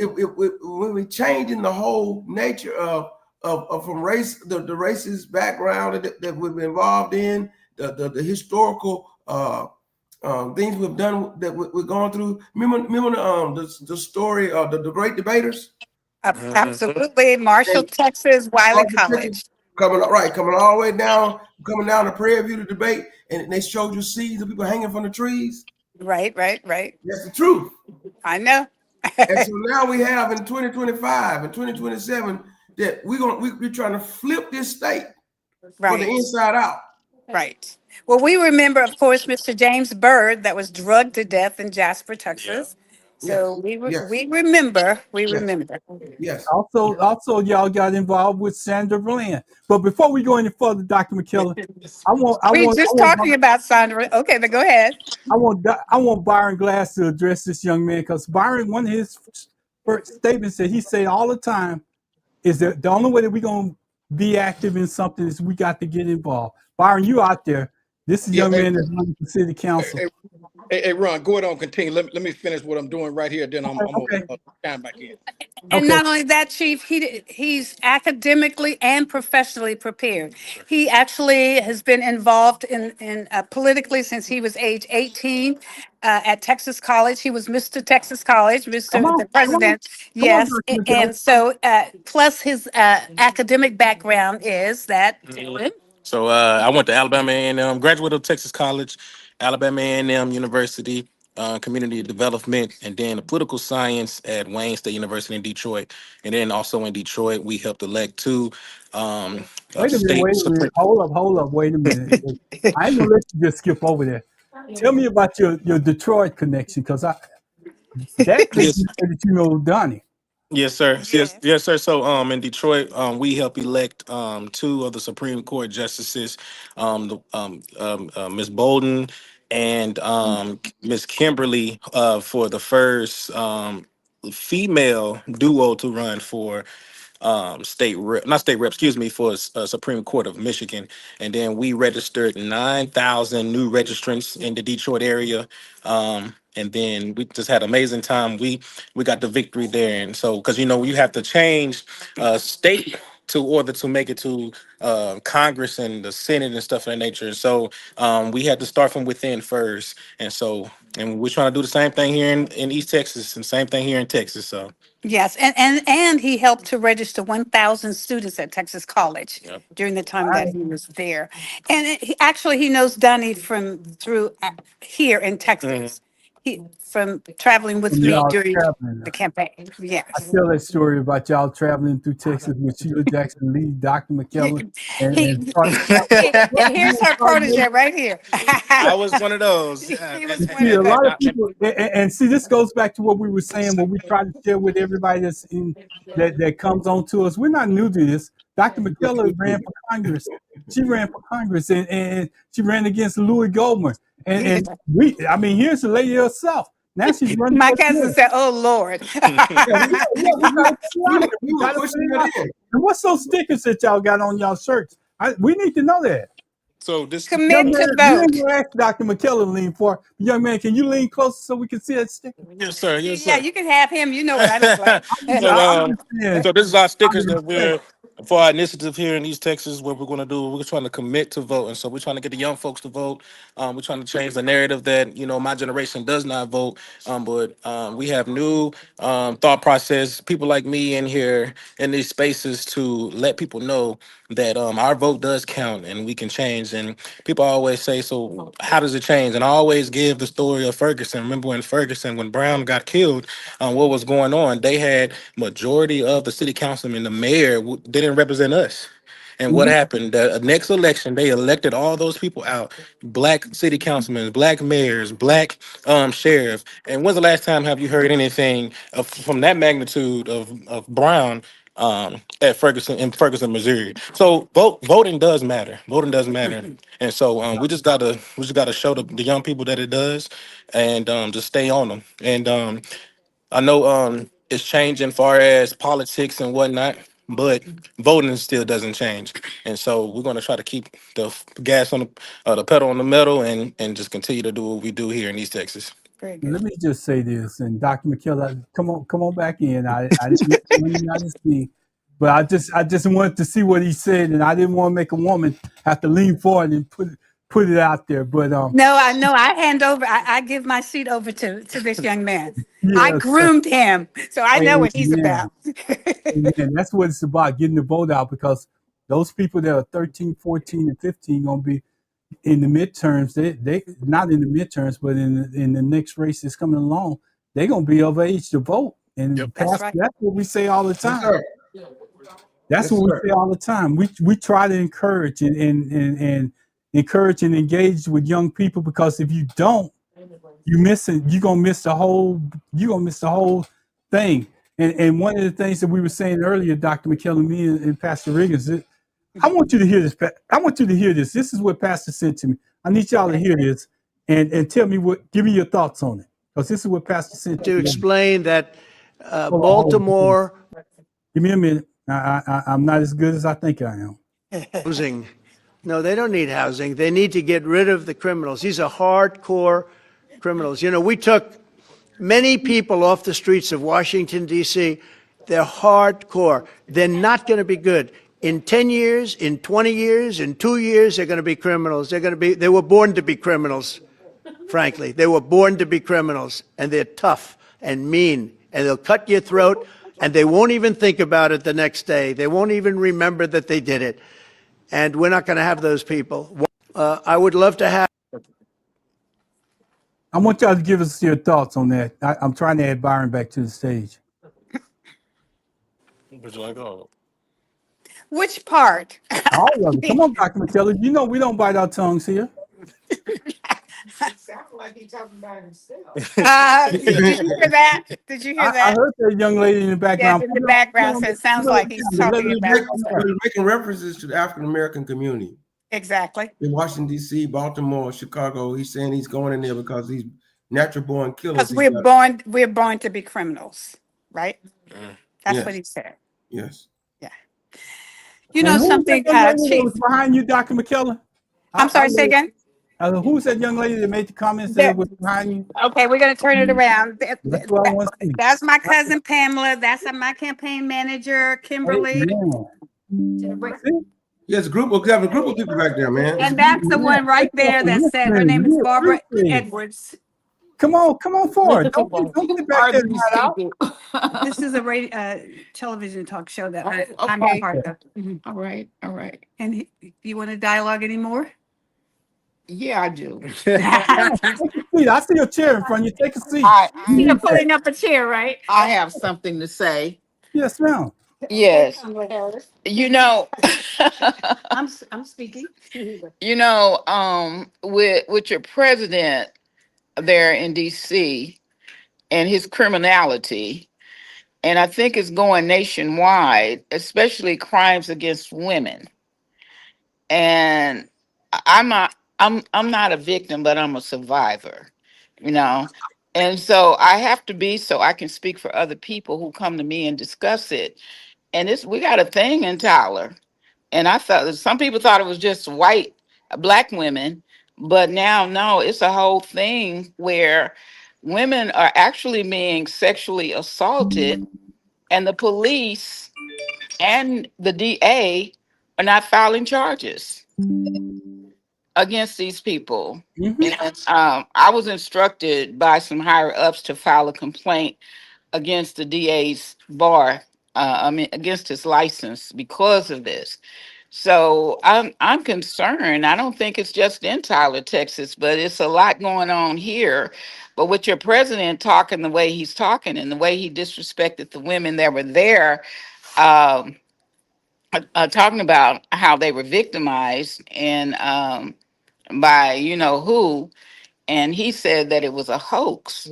when we changing the whole nature of from race, the racist background that we've been involved in, the historical things we've done that we're going through. Remember the story of the great debaters? Absolutely, Marshall, Texas, Wiley College. Coming all the way down, coming down to Prairie View to debate, and they showed you seeds of people hanging from the trees. Right. That's the truth. I know. And so now we have in 2025 and 2027 that we're trying to flip this state. from the Right. inside out. Right. Well, we remember, of course, Mr. James Byrd that was drugged to death in Jasper, Texas. Yes, So yes, we remember. We yes, remember. yes. Also, y'all got involved with Sandra Bland. But before we go any further, Dr. McKellar, I want, I We want, I just talking want, about Sandra. Okay, but go ahead. I want Byron Glass to address this young man because Byron, one of his first statements that he say all the time is that the only way that we're gonna be active in something is we got to get involved. Byron, you out there? This is a Yeah, young man that's running for city council. hey, Ron, go ahead on, continue. Let me finish what I'm doing right here. Then I'm Okay, gonna chime back in. And okay. not only that, Chief, he's academically and professionally prepared. He actually has been involved in politically since he was age 18 at Texas College. He was Mr. Texas College, Come Mr. on, the come on, president. come on, Yes, Dr. McKellar. and so plus his academic background is that. So I went to Alabama A&M, graduate of Texas College, Alabama A&M University, community development, and then political science at Wayne State University in Detroit. And then also in Detroit, we helped elect two Wait a minute, state wait a minute. supreme. Hold up, wait a minute. I ain't gonna let you just skip over there. Tell me about your Detroit connection, because that makes Yes, me say that you know Donnie. yes, sir. Yes. Yes, sir. So in Detroit, we helped elect two of the Supreme Court justices, Ms. Bolden and Ms. Kimberly, for the first female duo to run for state rep, not state rep, excuse me, for Supreme Court of Michigan. And then we registered 9,000 new registrants in the Detroit area. And then we just had amazing time. We got the victory there. And so, because you have to change state to order to make it to Congress and the Senate and stuff of that nature. So we had to start from within first. And so, and we're trying to do the same thing here in East Texas and same thing here in Texas. So, Yes, and he helped to register 1,000 students at Texas College yep. during the time that he was there. And actually, he knows Donnie from through here in Mhm. Texas. He from traveling with When me y'all during traveling. the campaign. I Yes. tell that story about y'all traveling through Texas with Sheila Jackson Lee, Dr. McKellar, and He, here's her started protege right here. I was one of those. He was one see a of lot of those. people, and see, this goes back to what we were saying, what we try to share with everybody that's in that comes on to us. We're not new to this. Dr. McKellar ran for Congress. She ran for Congress, and she ran against Louis Goldman. And I mean, here's the lady herself. Now she's running My for cousin Senate. said, "Oh Lord." Yeah, we gotta put it We out were, there. we We were gotta put pushing it out it there. in. And what's those stickers that y'all got on y'all shirts? We need to know that. So this, Young Commit man, to we ain't vote. gonna ask Dr. McKellar to lean for. Young man, can you lean closer so we can see that sticker? yes, sir, yes, Yeah, sir. you can have him. You know what I look like. so, I'm just saying, so this is our I'm stickers just that we're for our initiative here in East Texas. What we're going to do, we're trying to commit to voting. So we're trying to get the young folks to vote. We're trying to change the narrative that my generation does not vote. But we have new thought process. People like me in here in these spaces to let people know that our vote does count and we can change. And people always say, so how does it change? And I always give the story of Ferguson. Remember when Ferguson, when Brown got killed, what was going on? They had majority of the city councilmen, the mayor didn't represent us. And what Mhm. happened? The next election, they elected all those people out: black city councilmen, black mayors, black sheriff. And when's the last time have you heard anything from that magnitude of Brown at Ferguson in Ferguson, Missouri? So voting does matter. Voting does matter. And so we just gotta show the young people that it does, and just stay on them. And I know it's changing far as politics and whatnot, but voting still doesn't change. And so we're gonna try to keep the gas on the pedal on the metal, and just continue to do what we do here in East Texas. Very Let good. me just say this, and Dr. McKellar, come on back in. I didn't want you to see, but I just wanted to see what he said, and I didn't want to make a woman have to lean forward and put it out there. But No, I know. I hand over. I give my seat over to this young man. I yeah, so, groomed him, so I know what he's amen, about. amen. That's what it's about, getting the vote out, because those people that are 13, 14, and 15 gonna be in the midterms. They not in the midterms, but in the next race that's coming along, they're gonna be of age to vote. Yep. And That's past, right. that's what we say all the Yes, time. sir. That's Yes, what we sir. say all the time. We try to encourage and encourage and engage with young people, because if you don't, you're gonna miss the whole thing. And one of the things that we were saying earlier, Dr. McKellar, me and Pastor Riggins, I want you to hear this. I want you to hear this. This is what Pastor sent to me. I need y'all to hear this and tell me give me your thoughts on it, because this is what Pastor sent to To me. explain that Hold on. Baltimore Give me a minute. I'm not as good as I think I am. housing. No, they don't need housing. They need to get rid of the criminals. These are hardcore criminals. You know, we took many people off the streets of Washington, D.C. They're hardcore. They're not going to be good. In 10 years, in 20 years, in 2 years, they're going to be criminals. They were born to be criminals, frankly. They were born to be criminals, and they're tough and mean, and they'll cut your throat, and they won't even think about it the next day. They won't even remember that they did it. And we're not going to have those people. I would love to have. I want y'all to give us your thoughts on that. I'm trying to add Byron back to the stage. Would you like all? Which part? All of it. Come on, Dr. McKellar. You know we don't bite our tongues here. Did you hear that? Did you hear I that? heard that young lady in the Yes, background. in the background, so it sounds like he's talking about himself. He's making references to the African American community Exactly. in Washington, D.C., Baltimore, Chicago. He's saying he's going in there because these natural born killers. Because we're born to be criminals, right? That's Yes. what he said. Yes. Yeah. You know And who was something, that young lady that Chief? was behind you, Dr. McKellar? I'm sorry, say again? Who's that young lady that made the comments that was behind you? Okay, we're going to turn it around. That's what I want to see. That's my cousin Pamela. That's my campaign manager, Kimberly. He has a group of people back there, man. And that's the one right there that said her name is Barbara Edwards. Come on forward. Don't get back there and hide out. This is a television talk show that I'm a part of. All right, all right. And you want to dialogue anymore? Yeah, I do. I see a chair in front of you. Take a seat. You're pulling up a chair, right? I have something to say. Yes, ma'am. Yes. You know, I'm speaking. you know, with your president there in DC and his criminality, and I think it's going nationwide, especially crimes against women. And I'm not a victim, but I'm a survivor, you know. And so I have to be so I can speak for other people who come to me and discuss it. And we got a thing in Tyler. And I thought some people thought it was just white black women, but now no, it's a whole thing where women are actually being sexually assaulted, and the police and the DA are not filing charges against these people. And I was instructed by some higher ups to file a complaint against the DA's bar. Against his license because of this. So I'm concerned. I don't think it's just in Tyler, Texas, but it's a lot going on here. But with your president talking the way he's talking and the way he disrespected the women that were there, um, talking about how they were victimized and by you know who, and he said that it was a hoax.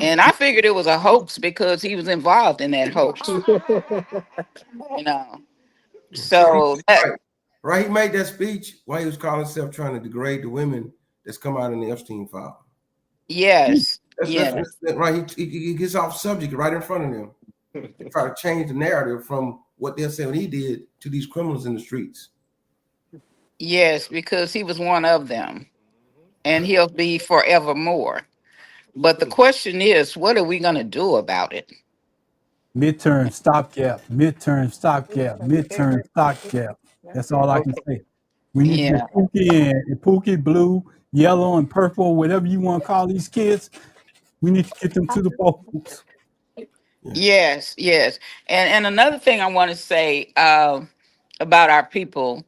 And I figured it was a hoax because he was involved in that hoax. You know, so Right. He made that speech while he was calling himself trying to degrade the women that's come out in the Epstein file. yes, Right. He gets off subject right in front of them. Try to change the narrative from what they're saying he did to these criminals in the streets. yes, because he was one of them, and he'll be forevermore. But the question is, what are we going to do about it? Midterm stopgap. Midterm stopgap. Midterm stopgap. That's all I can say. We need to get Pookie, blue, yellow, and purple, whatever you want to call these kids. We need to get them to the polls. Yes, yes. And another thing I want to say about our people,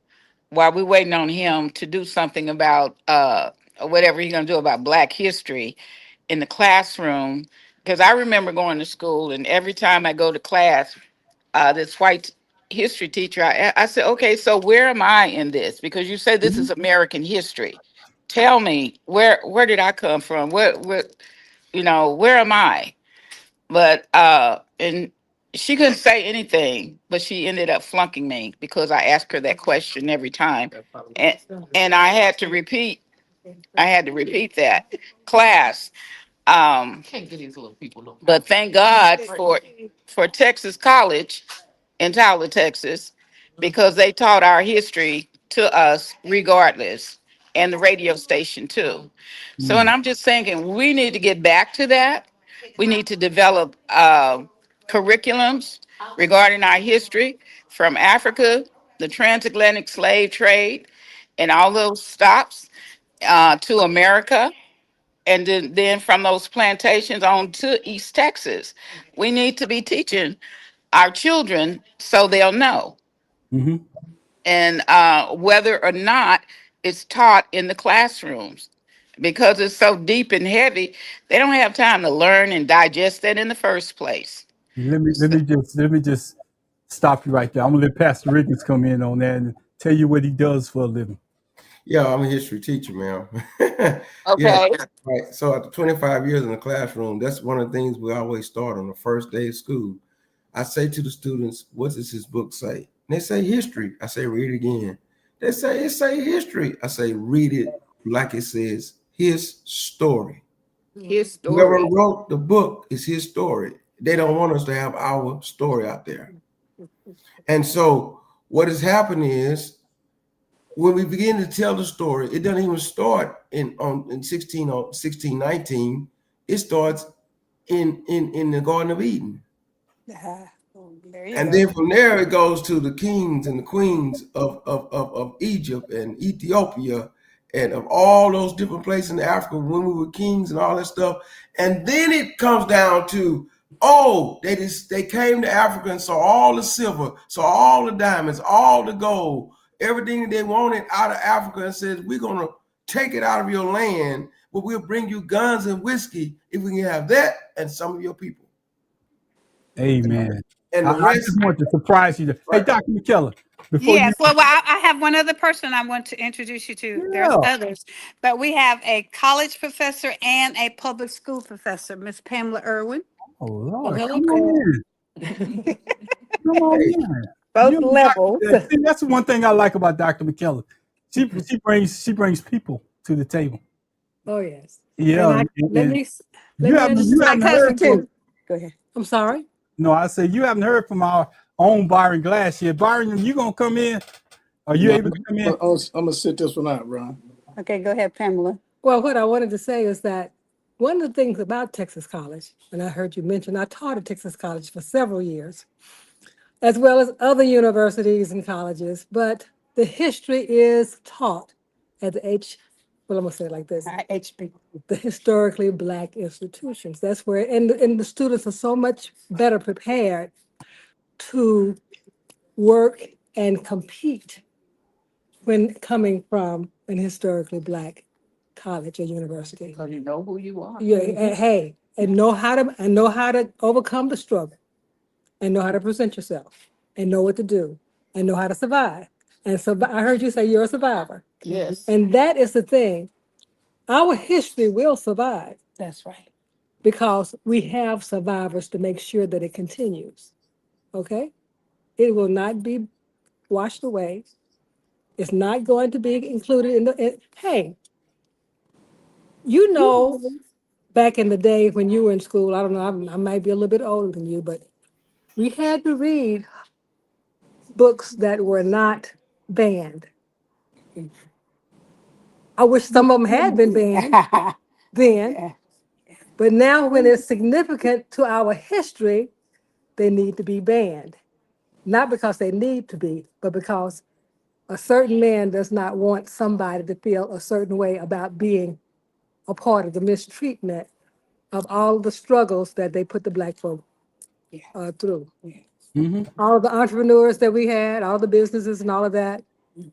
while we're waiting on him to do something about whatever he's going to do about Black history in the classroom, because I remember going to school and every time I go to class, this white history teacher, I said, okay, so where am I in this? Because you say this is American history. Tell me, where did I come from? Where am I? But and she couldn't say anything, but she ended up flunking me because I asked her that question every time. And and I had to repeat that class. Um, but thank God for Texas College in Tyler, Texas, because they taught our history to us regardless, and the radio station too. So, and I'm just thinking we need to get back to that. We need to develop curriculums regarding our history from Africa, the transatlantic slave trade, and all those stops to America. And then from those plantations on to East Texas. We need to be teaching our children so they'll know. Mm-hmm. And whether or not it's taught in the classrooms, because it's so deep and heavy, they don't have time to learn and digest that in the first place. Let me just stop you right there. I'm gonna let Pastor Riggins come in on that and tell you what he does for a living. Yeah, I'm a history teacher, ma'am. Yeah, Okay. right. So after 25 years in the classroom, that's one of the things we always start on the first day of school. I say to the students, what does this book say? And they say history. I say, read it again. They say, it say history. I say, read it like it says his story. His Whoever story. wrote the book is his story. They don't want us to have our story out there. And so what has happened is when we begin to tell the story, it doesn't even start in 1619. It starts in the Garden of Eden. There you And go. then from there it goes to the kings and the queens of Egypt and Ethiopia and of all those different places in Africa when we were kings and all that stuff. And then it comes down to, they came to Africa and saw all the silver, saw all the diamonds, all the gold, everything that they wanted out of Africa, and said, we're gonna take it out of your land, but we'll bring you guns and whiskey if we can have that and some of your people. Amen. And I the rest, just want to surprise you. Hey, right. Dr. McKellar, before you, Yes, well, I have one other person I want to introduce you to. There's yeah. others, but we have a college professor and a public school professor, Miss Pamela Irwin. Oh Lord, hello, come Pam. on in. Come on Hey, in. Both You know, levels. see, that's the one thing I like about Dr. McKellar. She brings people to the table. Oh yes. Yeah, And I let and me you haven't She's you my haven't cousin heard from too. Go ahead. I'm sorry. no, I say you haven't heard from our own Byron Glass yet. Byron, you gonna come in? Are you No, able to come in? I'm gonna sit this one out, Ron. Okay, go ahead, Pamela. Well, what I wanted to say is that one of the things about Texas College, and I heard you mention, I taught at Texas College for several years, as well as other universities and colleges, but the history is taught at well, I'm gonna say it like this, HB. the historically Black institutions. That's where, and the students are so much better prepared to work and compete when coming from an historically Black college or university. Because you know who you are. Yeah, and hey, and know how to overcome the struggle, and know how to present yourself, and know what to do, and know how to survive. And so I heard you say you're a survivor, Yes. and that is the thing. Our history will survive That's right. because we have survivors to make sure that it continues. Okay, it will not be washed away. It's not going to be included in hey, you know, back in the day when you were in school, I don't know, I might be a little bit older than you, but we had to read books that were not banned. I wish some of them had been banned then, Yeah. but now when it's significant to our history, they need to be banned. Not because they need to be, but because a certain man does not want somebody to feel a certain way about being a part of the mistreatment of all the struggles that they put the Black folk through. Mm-hmm. All the entrepreneurs that we had, all the businesses and all of that,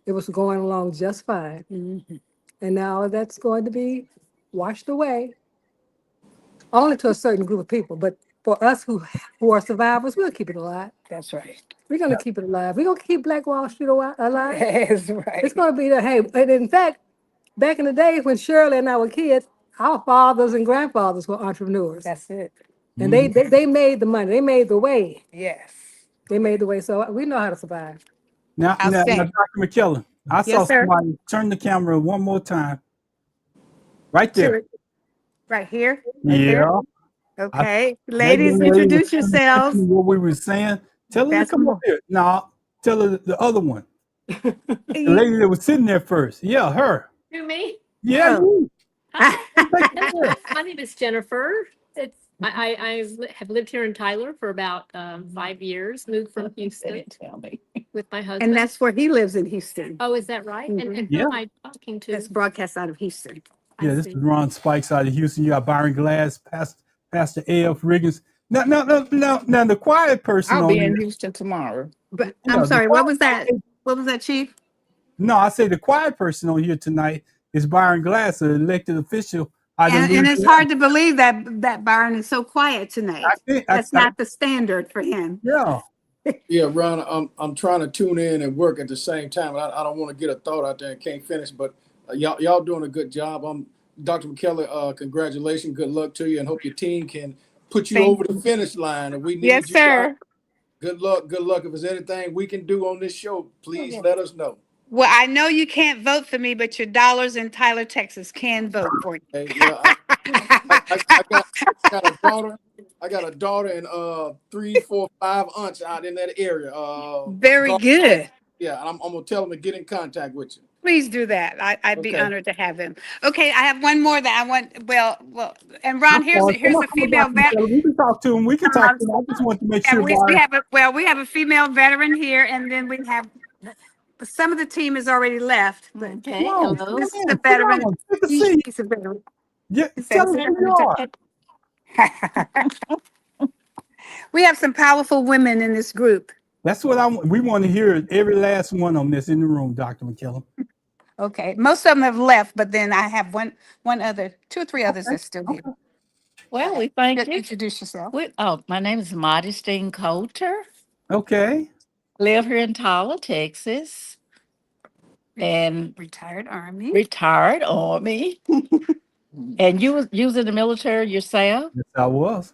it was going along just fine. And now that's going to be washed away, only to a certain group of people, but for us who are survivors, we'll keep it alive. That's right. We're going to keep it alive. We're going to keep Black Wall Street alive. That's right. It's going to be there. Hey, and in fact, back in the days when Shirley and I were kids, our fathers and grandfathers were entrepreneurs. That's it. And they made the money. They made the way. Yes. They made the way. So we know how to survive. Now, Outstanding. Dr. McKellar, I saw Yes, sir. somebody turn the camera one more time. Right there. Right here. Right Yeah. there? Okay. That Ladies, young lady was introduce paying yourselves. attention to what we were saying. Tell her That's to come more. up here. No, tell her the other one. The lady that was sitting there first. Yeah, her. Who, me? Yeah, Oh. you. My name is Jennifer. I have lived here in Tyler for about 5 years. Moved from They Houston didn't tell me. with my husband. And that's where he lives in Houston. Oh, is that right? And who Yeah. am I talking to? That's broadcast out of Houston. Yeah, this is Ron Spikes out of Houston. You got Byron Glass, Pastor A.F. Riggins. Now, the quiet person I'll on be here. in Houston tomorrow. But Yeah, I'm the sorry, what quiet- was that? What was that, Chief? No, I say the quiet person on here tonight is Byron Glass, an elected official. And it's hard to believe that Byron is so quiet tonight. That's not the standard for him. Yeah. Yeah, Ron, I'm trying to tune in and work at the same time. I don't want to get a thought out there and can't finish, but y'all doing a good job. Dr. McKellar, congratulations. Good luck to you, and hope your team can put you over the finish line. And we need Yes, you sir. guys. Good luck. Good luck. If there's anything we can do on this show, please let us know. Well, I know you can't vote for me, but your dollars in Tyler, Texas can vote for you. Hey, yeah, I got a daughter. I got a daughter and 3, 4, 5 aunts out in that area. Very good. Yeah, I'm gonna tell them to get in contact with you. Please do that. I'd be Okay. honored to have him. Okay, I have one more that I want. Well, and Ron, here's a female veteran. We can talk to him. We can talk to him. I just want to make sure. We have a female veteran here, and then we have some of the team has already left. But Okay. No, Hello. this is a veteran. Take a seat. He's a veteran. Yeah, tell us who you are. We have some powerful women in this group. That's what we want to hear. Every last one of them that's in the room, Dr. McKellar. Okay, most of them have left, but then I have one other, 2 or 3 others that's still here. Well, we thank you. Introduce yourself. My name is Modestine Coulter. Okay. Live here in Tyler, Texas. And Retired Army. retired Army. And you was in the military yourself? Yes, I was.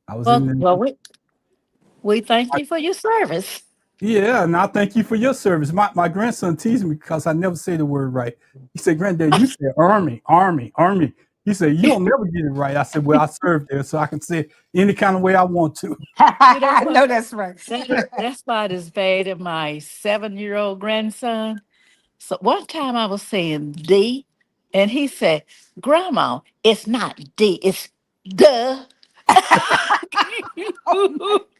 I was Well, in the. well, we thank you for your service. Yeah, and I thank you for your service. My grandson teased me because I never say the word right. He said, "Granddad, you said army, army, army." He said, "You don't never get it right." I said, "Well, I served there, so I can say it any kind of way I want to." I know that's right. That's why it is bad in my 7-year-old grandson. So one time I was saying D, and he said, "Grandma, it's not D, it's duh."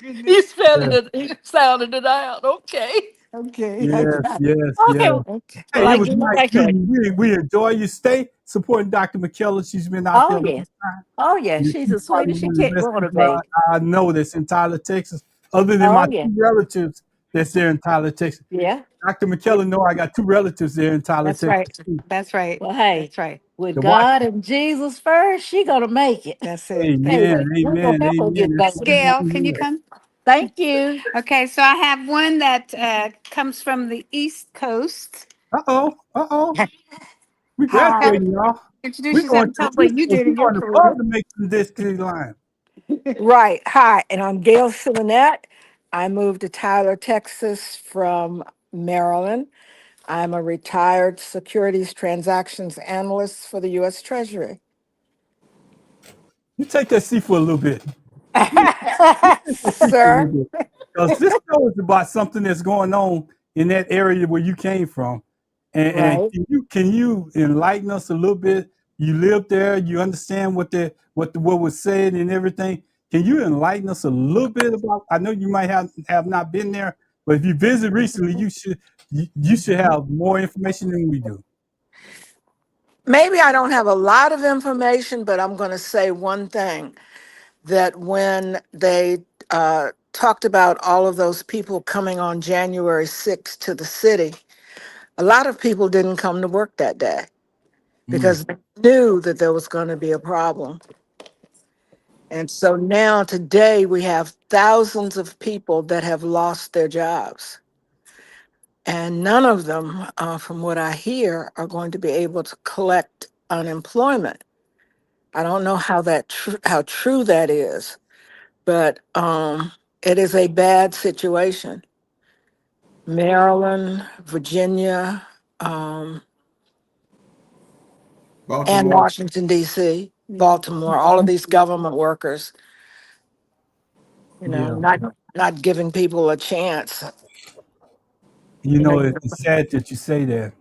He spelled it, he sounded it out. Okay. Okay. Yes, yes, Okay. yes. Okay. Hey, Well, it was I nice get meeting you. We enjoy you. Stay supporting Dr. McKellar. She's been out there. Oh, a long yeah. time. Oh, yeah. And She's the probably sweetest she one of the can't best want to people be. I know that's in Tyler, Texas, other than my Oh, yeah. 2 relatives that's there in Tyler, Texas. Yeah. Dr. McKellar know I got 2 relatives there in Tyler, That's Texas. right. too. That's right. Well, hey, That's right. with The God and Jesus first, she gonna make it. That's it. Amen, Hey, we're amen, gonna help her amen. get That's there. Gail, can you come? Thank you. Okay, so I have one that comes from the East Coast. Uh-oh. We Hi. graduating, y'all. Introduce We're yourself going and to tell the what East you Coast. did We're in your going to career. Florida to make some destiny line. Right. Hi, and I'm Gail Simonette. I moved to Tyler, Texas from Maryland. I'm a retired securities transactions analyst for the U.S. Treasury. You take that seat for a little bit. Sir, Because this show is about something that's going on in that area where you came from. And right. can you enlighten us a little bit? You lived there, you understand what was said and everything. Can you enlighten us a little bit about? I know you might have not been there, but if you visit recently, you should have more information than we do. Maybe I don't have a lot of information, but I'm going to say one thing, that when they talked about all of those people coming on January 6th to the city, a lot of people didn't come to work that day because they knew that there was going to be a problem. And so now today we have thousands of people that have lost their jobs. And none of them, from what I hear, are going to be able to collect unemployment. I don't know how true that is, but it is a bad situation. Maryland, Virginia, and Baltimore. Washington, D.C., Baltimore, all of these government workers, Yeah. not giving people a chance. You know, it's sad that you say that,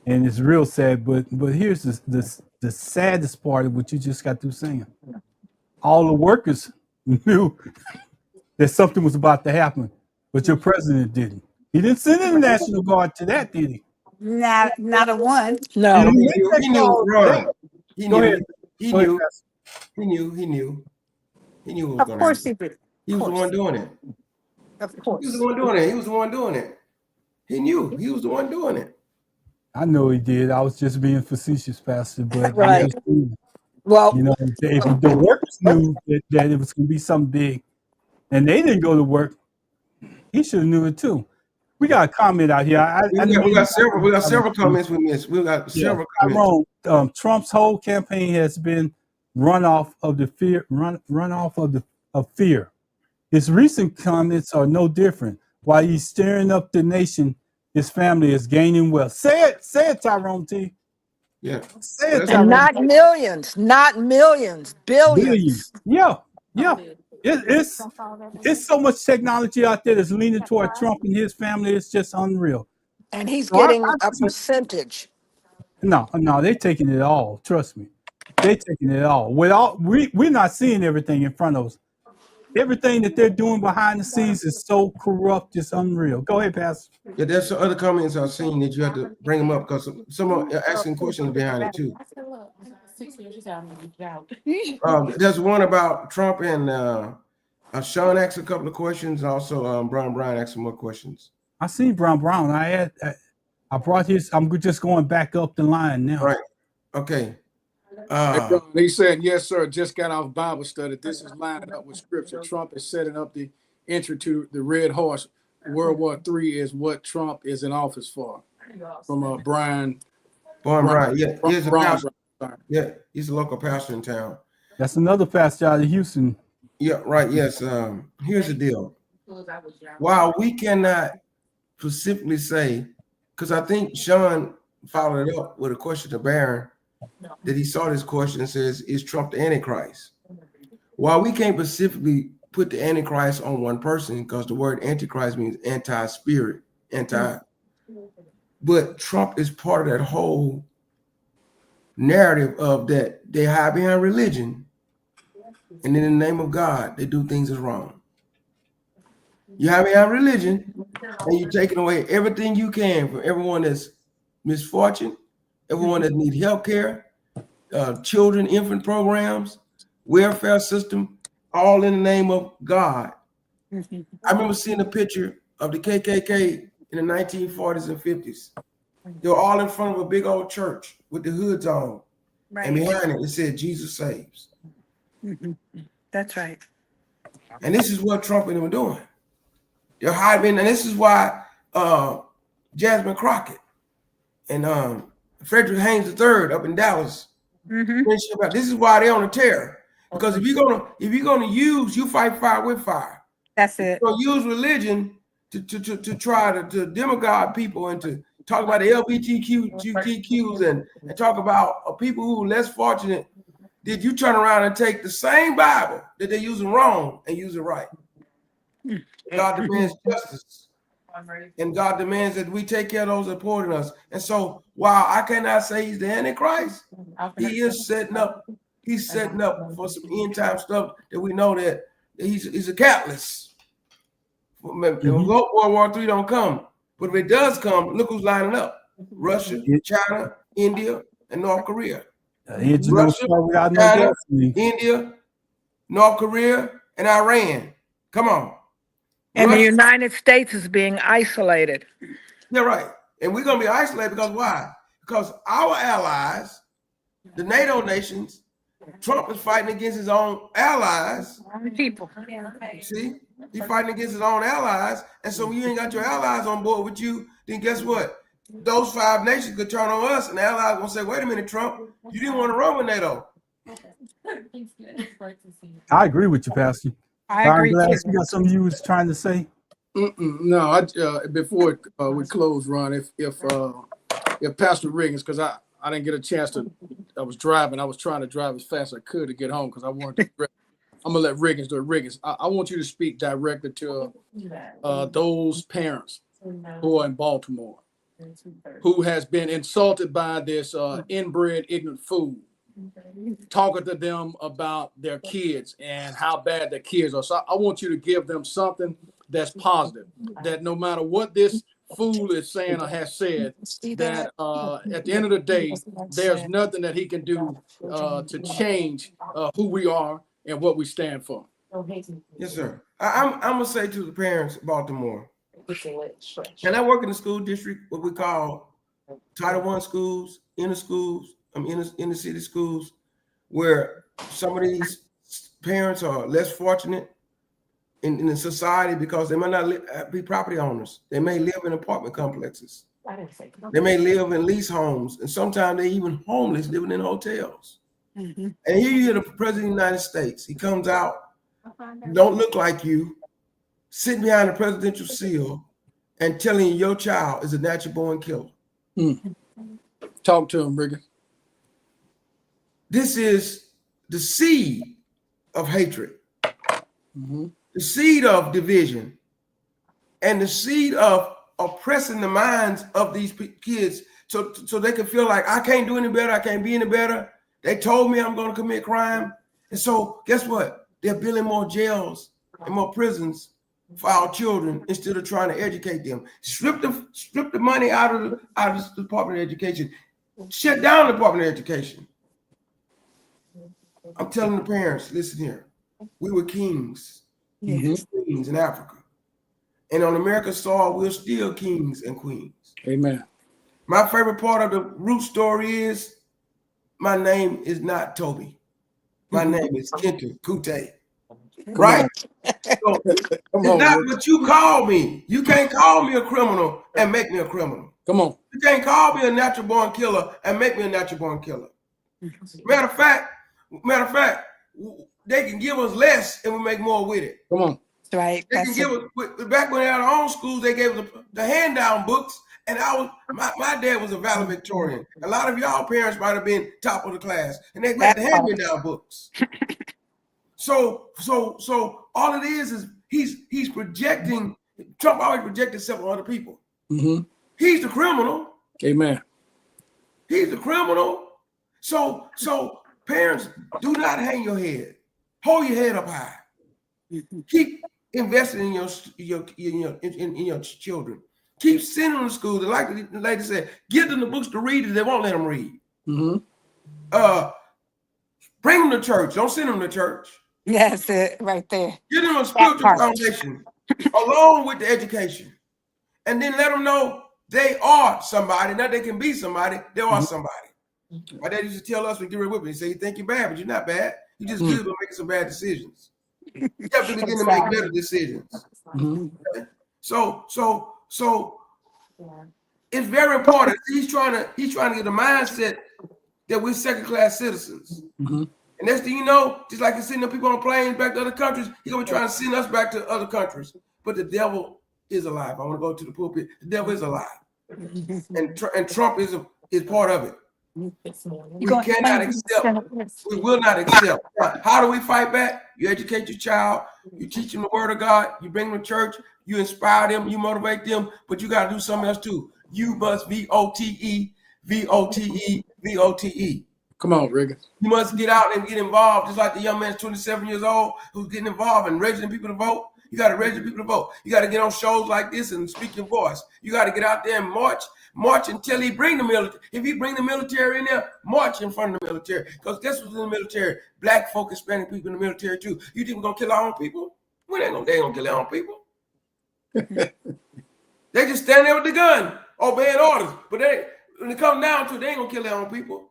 and it's real sad. But here's the saddest part of what you just got through saying. All the workers knew that something was about to happen, but your president didn't. He didn't send in the National Guard to that, did he? Not a one. He No, didn't He make knew, that he knew call to Ron. that. He Go ahead. knew. He Go ahead, knew. Pastor. He knew. He knew. He knew what was Of going to course happen. he did. He was the one doing it. Of He was the course. one doing it. He was the one doing it. He knew. He was the one doing it. I know he did. I was just being facetious, Pastor, but I'm right. just saying, Well, you know, if the workers knew that it was going to be something big and they didn't go to work, he should have knew it too. We got a comment out here. I didn't We mean got several comments we missed. We got Yeah, several comments. Tyrone, Trump's whole campaign has been runoff of the fear, runoff of fear. His recent comments are no different. While he's stirring up the nation, his family is gaining wealth. Say it, Tyrone T. Yeah. Say it, That's and Tyrone. not millions, not millions, Billion. billions. Yeah, yeah. It's so much technology out there that's leaning toward Trump and his family. It's just unreal. And he's So I getting a percentage. No, they're taking it all. Trust me, they're taking it all. We're not seeing everything in front of us. Everything that they're doing behind the scenes is so corrupt, it's unreal. Go ahead, Pastor. Yeah, there's some other comments I've seen that you have to bring them up because some are asking questions behind it too. There's one about Trump and Sean asked a couple of questions. Also, Brian asked some more questions. I seen Brown. I brought his. I'm just going back up the line now. Right. Okay. He said, yes, sir. Just got off Bible study. This is lining up with scripture. Trump is setting up the entry to the red horse. World War III is what Trump is in office for. From Brian. Brian. Yeah, he's a pastor. Sorry. Yeah, he's a local pastor in town. That's another pastor out of Houston. Yeah, right. Yes. Here's the deal. While we cannot specifically say, because I think Sean followed it up with a question to Barron, that he saw this question and says, is Trump the Antichrist? While we can't specifically put the Antichrist on one person, because the word Antichrist means anti-spirit, but Trump is part of that whole narrative of that they hide behind religion, and in the name of God, they do things that's wrong. You hide behind religion, and you're taking away everything you can from everyone that's misfortune, everyone that needs health care, children, infant programs, welfare system, all in the name of God. I remember seeing a picture of the KKK in the 1940s and 50s. They were all in front of a big old church with the hoods on. Right. And behind it said, Jesus saves. That's right. And this is what Trump and them are doing. They're hiding, and this is why Jasmine Crockett and Frederick Haynes III up in Dallas. This is why they're on the tear. Because if you're gonna use, you fight fire with fire. That's it. So use religion to try to demagogue people and to talk about the LGBTQs and talk about people who are less fortunate. Did you turn around and take the same Bible that they're using wrong and use it right? God demands justice. And God demands that we take care of those that are poor than us. And so while I cannot say he's the Antichrist, he is setting up for some end time stuff that we know that he's a catalyst. World War III don't come. But if it does come, look who's lining up. Russia, China, India, and North Korea. Russia, China, India, North Korea, and Iran. Come on. And the United States is being isolated. Yeah, right. And we're going to be isolated because why? Because our allies, the NATO nations, Trump is fighting against his own allies. People. See, he's fighting against his own allies, and so when you ain't got your allies on board with you, then guess what? Those 5 nations could turn on us, and the allies gonna say, "Wait a minute, Trump, you didn't want to run with NATO." I agree with you, Pastor. I Byron agree Glass, too. you got something you was trying to say? No, before we close, Ron, if Pastor Riggins, because I didn't get a chance to, I was driving. I was trying to drive as fast as I could to get home because I wanted to. I'm gonna let Riggins do it. Riggins, I want you to speak directly to those parents who are in Baltimore, who has been insulted by this inbred ignorant fool, talking to them about their kids and how bad their kids are. So I want you to give them something that's positive, that no matter what this fool is saying or has said, that at the end of the day, there's nothing that he can do to change who we are and what we stand for. Yes, sir. I'm gonna say to the parents of Baltimore, and I work in the school district, what we call Title I schools, inner city schools, where some of these parents are less fortunate in the society because they might not be property owners. They may live in apartment complexes. They may live in lease homes, and sometimes they even homeless, living in hotels. Mm-hmm. And here you hear the President of the United States. He comes out, don't look like you, sitting behind the presidential seal, and telling you your child is a natural born killer. Talk to him, Riggins. This is the seed of hatred, the seed of division, and the seed of oppressing the minds of these kids so they can feel like, I can't do any better, I can't be any better. They told me I'm going to commit crime. And so guess what? They're building more jails and more prisons for our children instead of trying to educate them. Strip the money out of the Department of Education. Shut down the Department of Education. I'm telling the parents, listen here. We were kings, queens in Africa. And on America's soil, we're still kings and queens. Amen. My favorite part of the root story is my name is not Toby. My name is Kenta Kute. Right? So it's not what you call me. You can't call me a criminal and make me a criminal. Come on. You can't call me a natural born killer and make me a natural born killer. Matter of fact, they can give us less and we make more with it. Come on. That's right. They can give us, back when they had our own schools, they gave us the hand down books. And my dad was a valedictorian. A lot of y'all parents might have been top of the class, and they got the hand me down books. So all it is he's projecting. Trump always projected himself on other people. He's the criminal. Amen. He's the criminal. So parents, do not hang your head. Hold your head up high. Keep investing in your children. Keep sending them to school. Like the lady said, give them the books to read if they won't let them read. Bring them to church. Don't send them to church. That's it right there. Give them a spiritual foundation along with the education. And then let them know they are somebody. Not they can be somebody. They are somebody. My dad used to tell us when we get rid of it, he said, you think you're bad, but you're not bad. You just good at making some bad decisions. You have to begin to make better decisions. So it's very important. He's trying to get a mindset that we're second-class citizens. And next thing you know, just like he's sending people on planes back to other countries, he's gonna be trying to send us back to other countries. But the devil is alive. I want to go to the pulpit. The devil is alive, and Trump is part of it. We cannot accept. We will not accept. How do we fight back? You educate your child. You teach them the word of God. You bring them to church. You inspire them. You motivate them. But you got to do something else too. You must VOTE. Come on, Riggins. You must get out and get involved, just like the young man's 27 years old who's getting involved and registering people to vote. You got to register people to vote. You got to get on shows like this and speak your voice. You got to get out there and march until he bring the military. If he bring the military in there, march in front of the military. Because guess what's in the military? Black folk, Hispanic people in the military too. You think we're going to kill our own people? They ain't going to kill their own people. They just stand there with the gun, obeying orders. But when it comes down to it, they ain't going to kill their own people.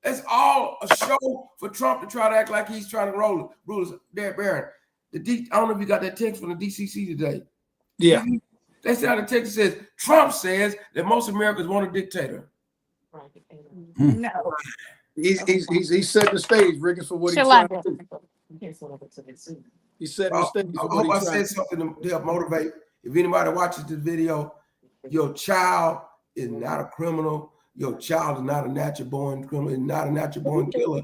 It's all a show for Trump to try to act like he's trying to rule us. There, Baron. I don't know if you got that text from the DCC today. Yeah. They said the text says Trump says that most Americans want a dictator. No. He's setting the stage, Riggins, for what he's trying to do. He's setting the stage for what he's trying to do. I said something to help motivate. If anybody watches this video, your child is not a criminal. Your child is not a natural born criminal, is not a natural born killer.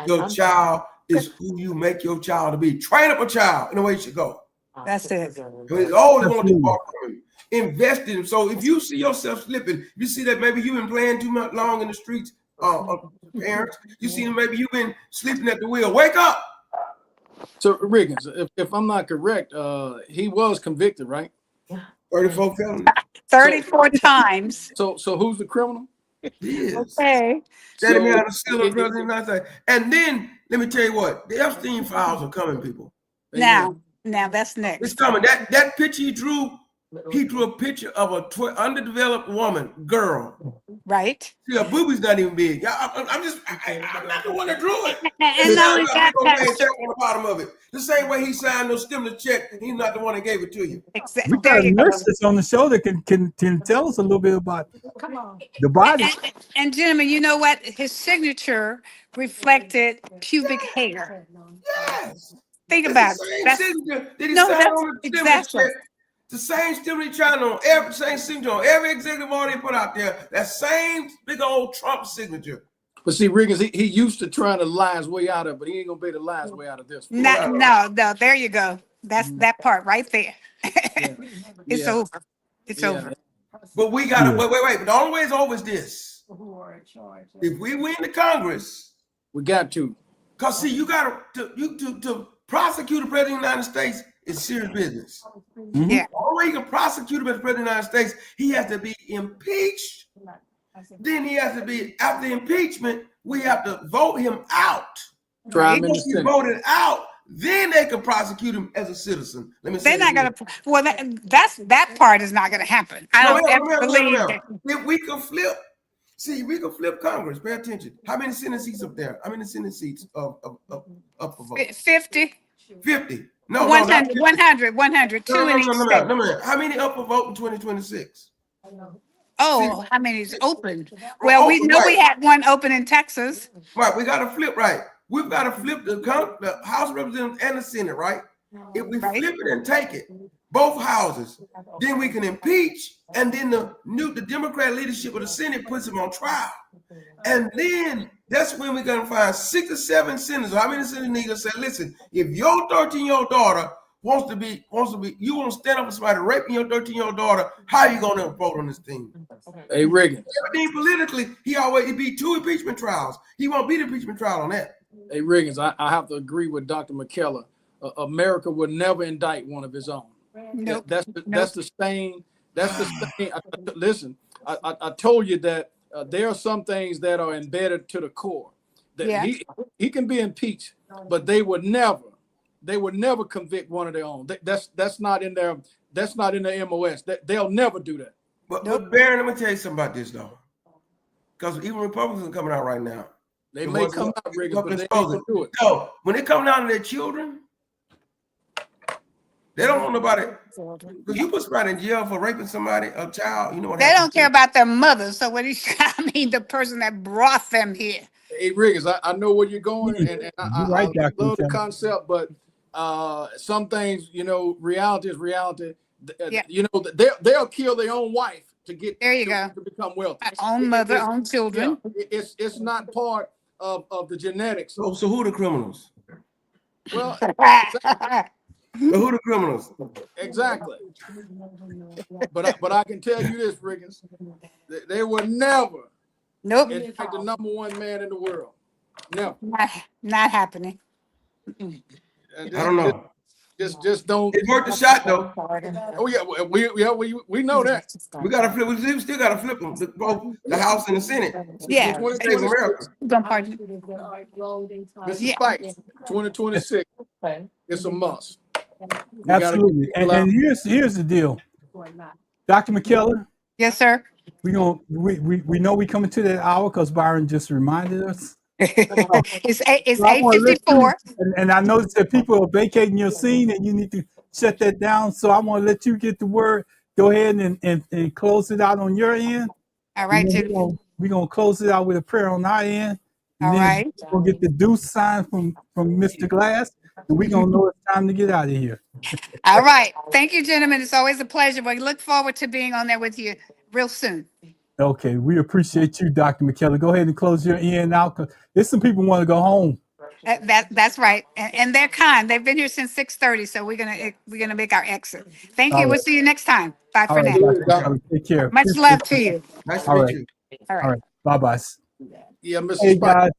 Your child is who you make your child to be. Train up a child in the way you should go. That's it. When he's old, want to walk from him. Invest in him. So if you see yourself slipping, you see that maybe you've been playing too much long in the streets, parents. You see maybe you've been sleeping at the wheel. Wake up. So Riggins, if I'm not correct, he was convicted, right? 34 felonies. 34 times. So who's the criminal? He is. Okay. And then let me tell you what, the Epstein files are coming, people. Now that's next. It's coming. That picture he drew a picture of a underdeveloped woman, girl. Right. See, her boobies not even big. I'm not the one that drew it. And not only that, on the bottom of it. The same way he signed no stimulus check, he's not the one that gave it to you. We got a nurse that's on the show that can tell us a little bit about the body. And gentlemen, you know what? His signature reflected pubic hair. Yes. Think about it. That's exactly. The same stimulus channel on every same signature on every executive order they put out there. That same big old Trump signature. But see, Riggins, he used to trying to lie his way out of it, but he ain't gonna be able to lie his way out of this. No. There you go. That's that part right there. It's over. It's over. But we gotta wait. But the only way it's over is this. If we win the Congress, we got to. Cause see, you gotta to prosecute the president of the United States is serious business. Yeah. The only way you can prosecute him as president of the United States, he has to be impeached. Then he has to be, after impeachment, we have to vote him out. Once he's voted out, then they can prosecute him as a citizen. Let me say they're not gonna. Well, that part is not gonna happen. I don't ever believe that. If we can flip, we can flip Congress. Pay attention. How many Senate seats up there? How many Senate seats up for vote? 50. 50. No, 100, 100. Two in each state. No. How many up for vote in 2026? Oh, how many is open? Well, we know we had one open in Texas. Right, we got to flip, right? We've got to flip the House of Representatives and the Senate, right? If we flip it and take it, both houses, then we can impeach, and then the Democrat leadership of the Senate puts him on trial. And then that's when we're going to find 6 or 7 senators. How many senators need to say, listen, if your 13-year-old daughter wants to be, you want to stand up for somebody raping your 13-year-old daughter, how are you going to vote on this thing? Hey, Riggins. Everything politically, he'd be 2 impeachment trials. He won't be the impeachment trial on that. Hey, Riggins, I have to agree with Dr. McKellar. America would never indict one of his own. Nope. That's the stain. That's the stain. Listen, I told you that there are some things that are embedded to the core. That he can be impeached, but they would never convict one of their own. That's not in their MOS. They'll never do that. But Baron, let me tell you something about this though, because even Republicans are coming out right now. They may come out, Riggins, but they ain't gonna do it. So when they come down to their children, they don't want nobody. Because you put somebody in jail for raping somebody, a child, you know what? They don't care about their mothers. So what the person that brought them here. Hey, Riggins, I know where you're going, and I love the concept, but some things, reality is reality. They'll kill their own wife to get to become wealthy. Own mother, own children. It's not part of the genetics. So who are the criminals? Well, who are the criminals? Exactly. But I can tell you this, Riggins, they will never indict the #1 man in the world. Never. Not happening. I don't know. Just don't. It's worth the shot though. Oh yeah, we know that. We gotta flip. We still gotta flip them. Both the House and the Senate. Yeah. Mr. Yeah. 2026. It's a must. Absolutely. And here's the deal, Dr. McKellar. Yes, sir. We know we coming to that hour because Byron just reminded us. It's So I want to let you, 8:54. and I noticed that people are vacating your scene, and you need to shut that down. So I want to let you get the word. Go ahead and close it out on your end. All And right, then Jim. we're gonna close it out with a prayer on our end, and All then right. we'll get the deuce sign from Mr. Glass, and we're gonna know it's time to get out of here. All right. Thank you, gentlemen. It's always a pleasure. We look forward to being on there with you real soon. Okay, we appreciate you, Dr. McKellar. Go ahead and close your end out, 'cause there's some people want to go home. That's right. And they're kind. They've been here since 6:30, so we're gonna make our exit. Thank All you. We'll right, see you next time. Bye all for right, now. Dr. McKellar. Take care. Much Appreciate love to you. you. Nice to All meet right, you. All all right. right. Bye bye. Yeah, Mr. Hey Spike. guys.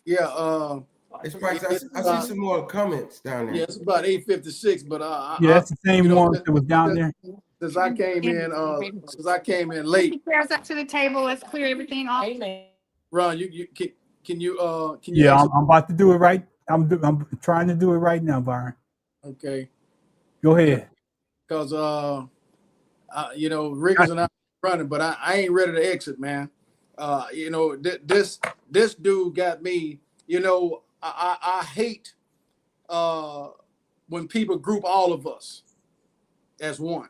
Yeah, Hey, Spikes, I see some more comments down there. yeah, it's about 8:56, but Yeah, that's the you same know, one that was down there. since I came in late, Take chairs up to the table. Let's clear everything off. Ron, can you Yeah, exit? I'm about to do it right. I'm trying to do it right now, Byron. Okay, Go ahead. because you know, Riggers and I running, but I ain't ready to exit, man. You know, this dude got me. You know, I hate when people group all of us as one.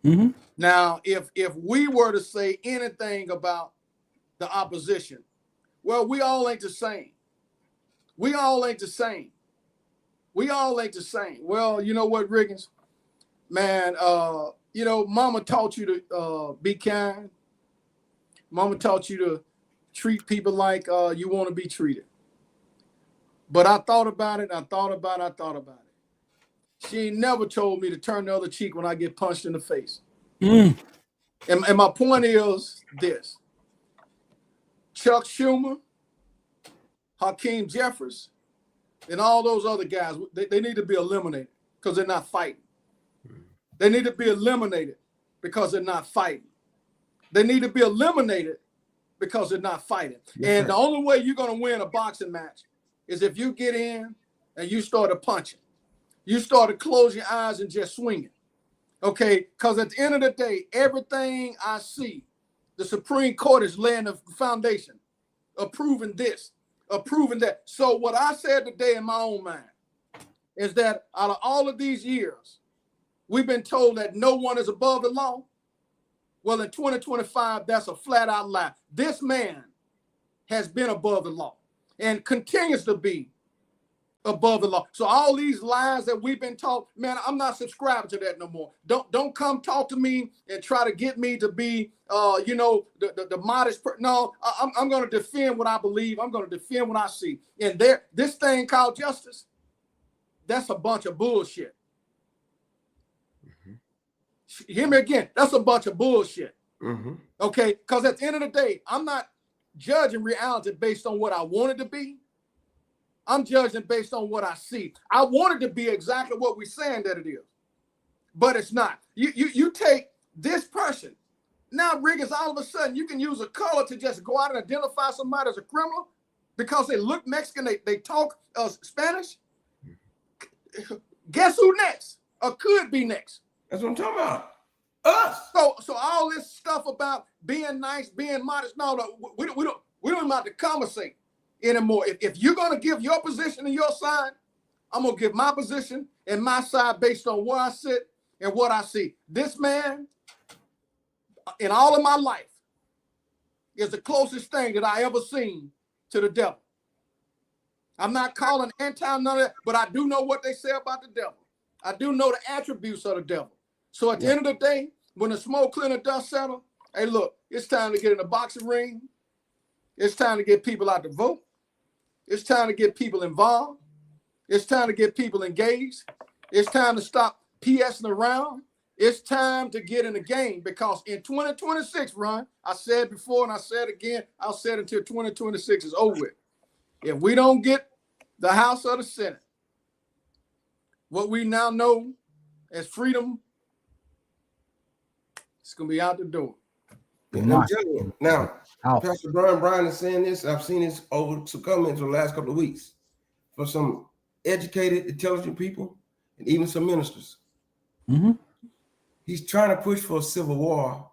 Mm-hmm. Now, if we were to say anything about the opposition, well, we all ain't the same. We all ain't the same. We all ain't the same. Well, you know what, Riggins? Man, you know, mama taught you to be kind. Mama taught you to treat people like you want to be treated. But I thought about it, I thought about it. She ain't never told me to turn the other cheek when I get punched in the face. Mm. And my point is this. Chuck Schumer, Hakeem Jeffries, and all those other guys, they need to be eliminated because they're not fighting. They need to be eliminated because they're not fighting. They need to be eliminated because they're not fighting. Yes, And sir. the only way you're going to win a boxing match is if you get in and you start to punching. You start to close your eyes and just swing it. Okay? Because at the end of the day, everything I see, the Supreme Court is laying the foundation, approving this, approving that. So what I said today in my own mind is that out of all of these years, we've been told that no one is above the law. Well, in 2025, that's a flat out lie. This man has been above the law and continues to be above the law. So all these lies that we've been taught, man, I'm not subscribing to that no more. Don't come talk to me and try to get me to be, you know, the modest. No, I'm going to defend what I believe. I'm going to defend what I see. And this thing called justice, that's a bunch of bullshit. Mm-hmm. Hear me again. That's a bunch of bullshit. Mm-hmm. Okay, because at the end of the day, I'm not judging reality based on what I want it to be. I'm judging based on what I see. I want it to be exactly what we're saying that it is, but it's not. You take this person. Now, Riggins, all of a sudden, you can use a color to just go out and identify somebody as a criminal because they look Mexican, they talk Spanish. Guess who next? Or could be next? That's what I'm talking about. Us. So all this stuff about being nice, being modest, no, we don't have to conversate anymore. If you're going to give your position and your side, I'm going to give my position and my side based on where I sit and what I see. This man, in all of my life, is the closest thing that I ever seen to the devil. I'm not calling anti none of that, but I do know what they say about the devil. I do know the attributes of the devil. So at the end of the day, when the smoke clear and the dust settle, hey, look, it's time to get in the boxing ring. It's time to get people out to vote. It's time to get people involved. It's time to get people engaged. It's time to stop PSing around. It's time to get in the game because in 2026, Ron, I said before and I said again, I'll say it until 2026 is over with. If we don't get the House or the Senate, what we now know as freedom, it's going to be out the door. And I'm telling you, now, Pastor Brian is saying this. I've seen this over some comments over the last couple of weeks from some educated, intelligent people and even some ministers. Mm-hmm. He's trying to push for a civil war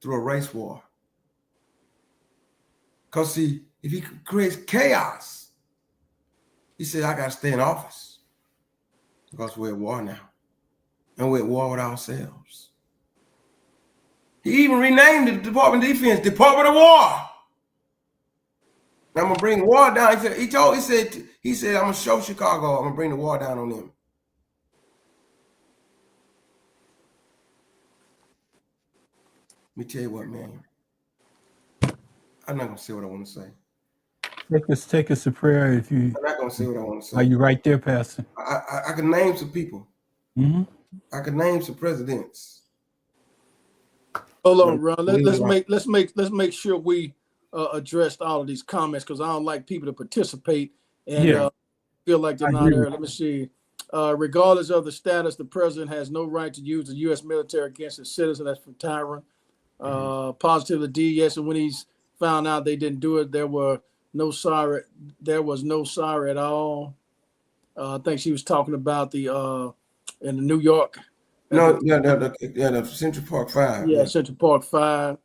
through a race war. Because see, if he creates chaos, he said, I got to stay in office because we're at war now. And we're at war with ourselves. He even renamed the Department of Defense Department of War. I'm gonna bring the war down. He said, I'm gonna show Chicago. I'm gonna bring the war down on them. Let me tell you what, man. I'm not gonna say what I want to say. Take us to prayer if you. I'm not gonna say what I want to say. Are you right there, Pastor? I can name some people. Mm-hmm. I can name some presidents. Hold on, Ron. Let's make sure we addressed all of these comments, because I don't like people to participate and feel like they're not there. Let me see. Regardless of the status, the president has no right to use the U.S. military against his citizens. That's from Tyron. Positively D, yes, and when he's found out they didn't do it, there was no sorry at all. I think she was talking about the in the New York. The Central Park 5. Yeah, Central Park 5.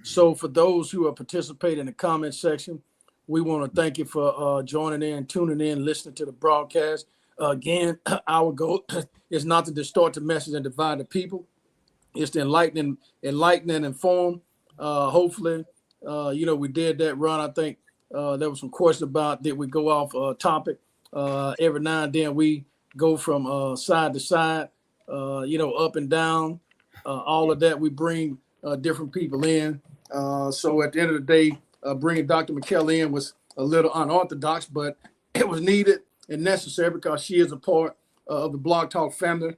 So for those who are participating in the comment section, we want to thank you for joining in, tuning in, listening to the broadcast. Again, our goal is not to distort the message and divide the people. It's to enlighten and inform. Hopefully, we did that, Ron. I think there was some question about did we go off topic. Every now and then we go from side to side, up and down. All of that, we bring different people in. So at the end of the day, bringing Dr. McKellar in was a little unorthodox, but it was needed and necessary because she is a part of the Blog Talk family.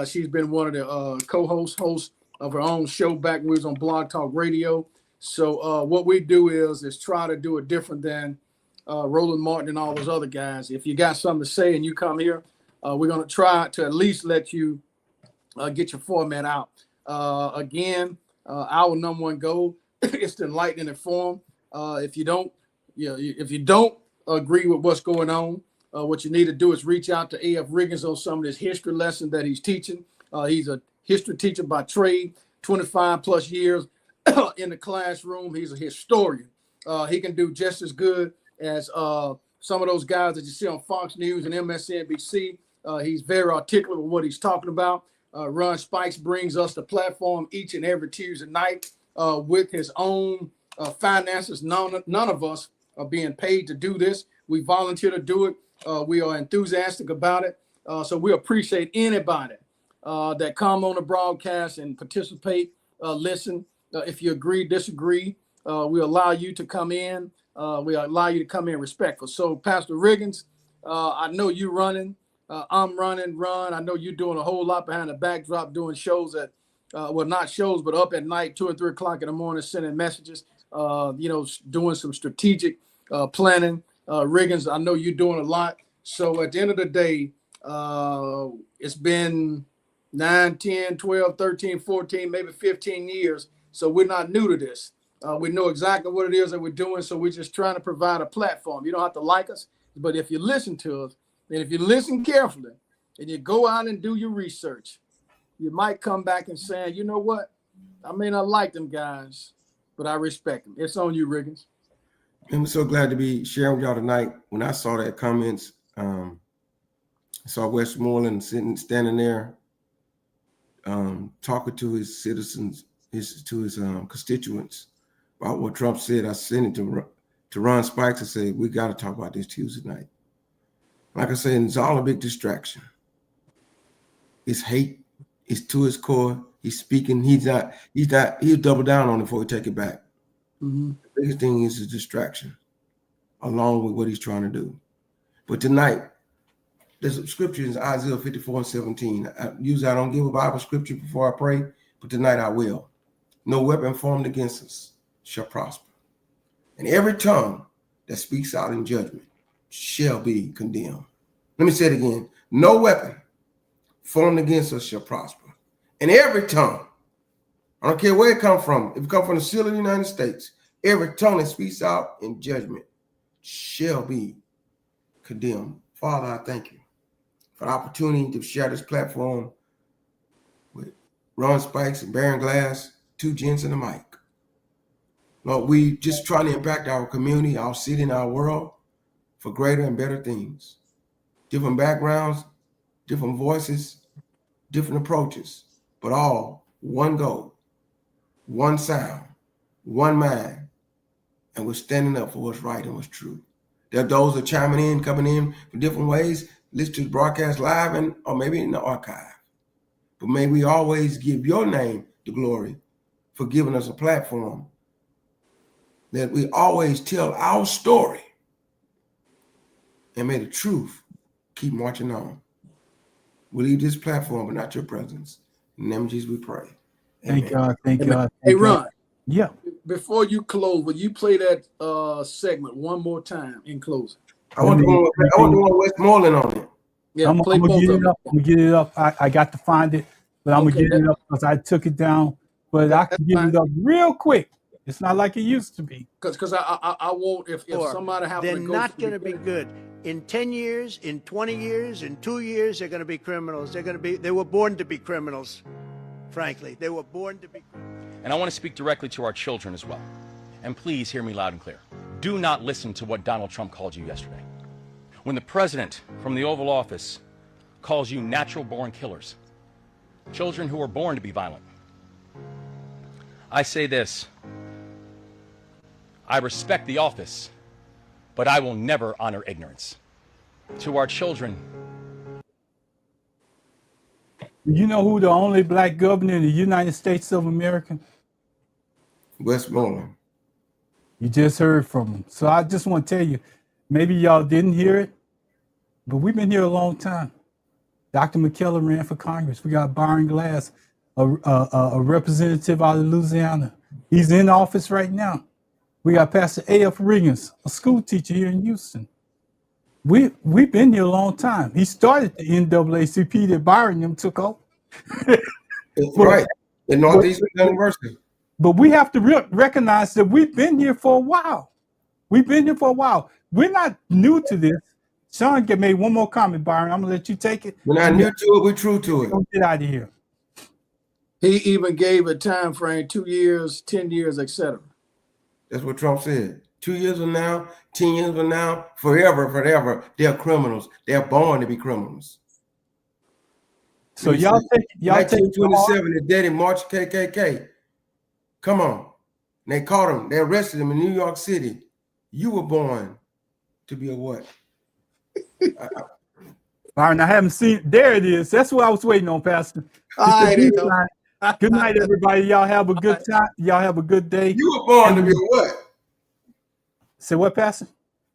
She's been one of the hosts of her own show back when we was on Blog Talk Radio. So what we do is try to do it different than Roland Martin and all those other guys. If you got something to say and you come here, we're going to try to at least let you get your format out. Again, our number one goal is to enlighten and inform. If you don't agree with what's going on, what you need to do is reach out to A.F. Riggins on some of this history lesson that he's teaching. He's a history teacher by trade, 25 plus years in the classroom. He's a historian. He can do just as good as some of those guys that you see on Fox News and MSNBC. He's very articulate with what he's talking about. Ron Spikes brings us the platform each and every Tuesday night with his own finances. None of us are being paid to do this. We volunteer to do it. We are enthusiastic about it. So we appreciate anybody that come on the broadcast and participate, listen. If you agree, disagree, we allow you to come in. We allow you to come in respectful. So Pastor Riggins, I know you running. I'm running, Ron. I know you're doing a whole lot behind the backdrop, doing shows at, not shows, but up at night, 2 and 3 o'clock in the morning, sending messages, doing some strategic planning. Riggins, I know you're doing a lot. So at the end of the day, it's been 9, 10, 12, 13, 14, maybe 15 years. So we're not new to this. We know exactly what it is that we're doing. So we're just trying to provide a platform. You don't have to like us, but if you listen to us, and if you listen carefully and you go out and do your research, you might come back and say, you know what? I may not like them guys, but I respect them. It's on you, Riggins. I'm so glad to be sharing with y'all tonight. When I saw that comments, I saw Westmoreland standing there talking to his citizens, to his constituents about what Trump said. I sent it to Ron Spikes and said, we got to talk about this Tuesday night. Like I said, it's all a big distraction. It's hate. It's to his core. He's speaking. He'll double down on it before he take it back. Mm-hmm. The biggest thing is a distraction, along with what he's trying to do. But tonight, there's a scripture in Isaiah 54:17. Usually I don't give a Bible scripture before I pray, but tonight I will. No weapon formed against us shall prosper. And every tongue that speaks out in judgment shall be condemned. Let me say it again. No weapon formed against us shall prosper. And every tongue, I don't care where it comes from, if it comes from the seal of the United States, every tongue that speaks out in judgment shall be condemned. Father, I thank you for the opportunity to share this platform with Ron Spikes and Baron Glass, two gents and a mic. Lord, we just trying to impact our community, our city, and our world for greater and better things. Different backgrounds, different voices, different approaches, but all one goal, one sound, one mind, and we're standing up for what's right and what's true. There are those that are chiming in, coming in from different ways, listen to the broadcast live and or maybe in the archive. But may we always give your name the glory for giving us a platform that we always tell our story, and may the truth keep marching on. We leave this platform, but not your presence. In the name of Jesus, we pray. Thank God. Thank Amen. God. Hey, Thank God. Ron. Yeah. Before you close, will you play that segment one more time in closing? I want the one with Westmoreland on it. Yeah, I'm play gonna both get of it them. up. I'm gonna get it up. I got to find it, but I'm Okay, gonna get it up because I took it down. But I can get it up real quick. It's not like it used to be. Because I won't if somebody happens They're to go not through going to be good. In 10 years, in 20 years, in 2 years, they're going to be criminals. They were born to be criminals, frankly. They were born to be criminals. And I want to speak directly to our children as well. And please hear me loud and clear. Do not listen to what Donald Trump called you yesterday. When the president from the Oval Office calls you natural-born killers, children who are born to be violent, I say this: I respect the office, but I will never honor ignorance. To our children, You know who the only black governor in the United States of America? Westmoreland. You just heard from him. So I just want to tell you, maybe y'all didn't hear it, but we've been here a long time. Dr. McKellar ran for Congress. We got Byron Glass, a representative out of Louisiana. He's in office right now. We got Pastor A.F. Riggins, a school teacher here in Houston. We've been here a long time. He started the NAACP that Byron and them took over. Right, in Northeastern University. But we have to recognize that we've been here for a while. We've been here for a while. We're not new to this. Sean made one more comment, Byron. I'm gonna let you take it. We're not new to it. We're true to it. Don't get out of here. He even gave a time frame: 2 years, 10 years, etc. That's what Trump said. 2 years from now, 10 years from now, forever, they're criminals. They're born to be criminals. So y'all take 1927, the day in March KKK. Come on. They caught him. They arrested him in New York City. You were born to be a what? Byron, I haven't seen. There it is. That's what I was waiting on, Pastor. Good night, everybody. Y'all have a good time. Y'all have a good day. You were born to be a what? Say what, Pastor?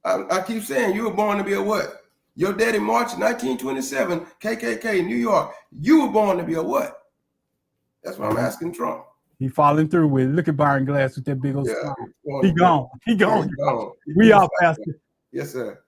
I keep saying you were born to be a what? Your daddy March 1927, KKK, New York. You were born to be a what? That's what I'm asking Trump. He following through with it. Look at Byron Glass with that big old smile. He gone. He gone. We out, Pastor. Yes, sir.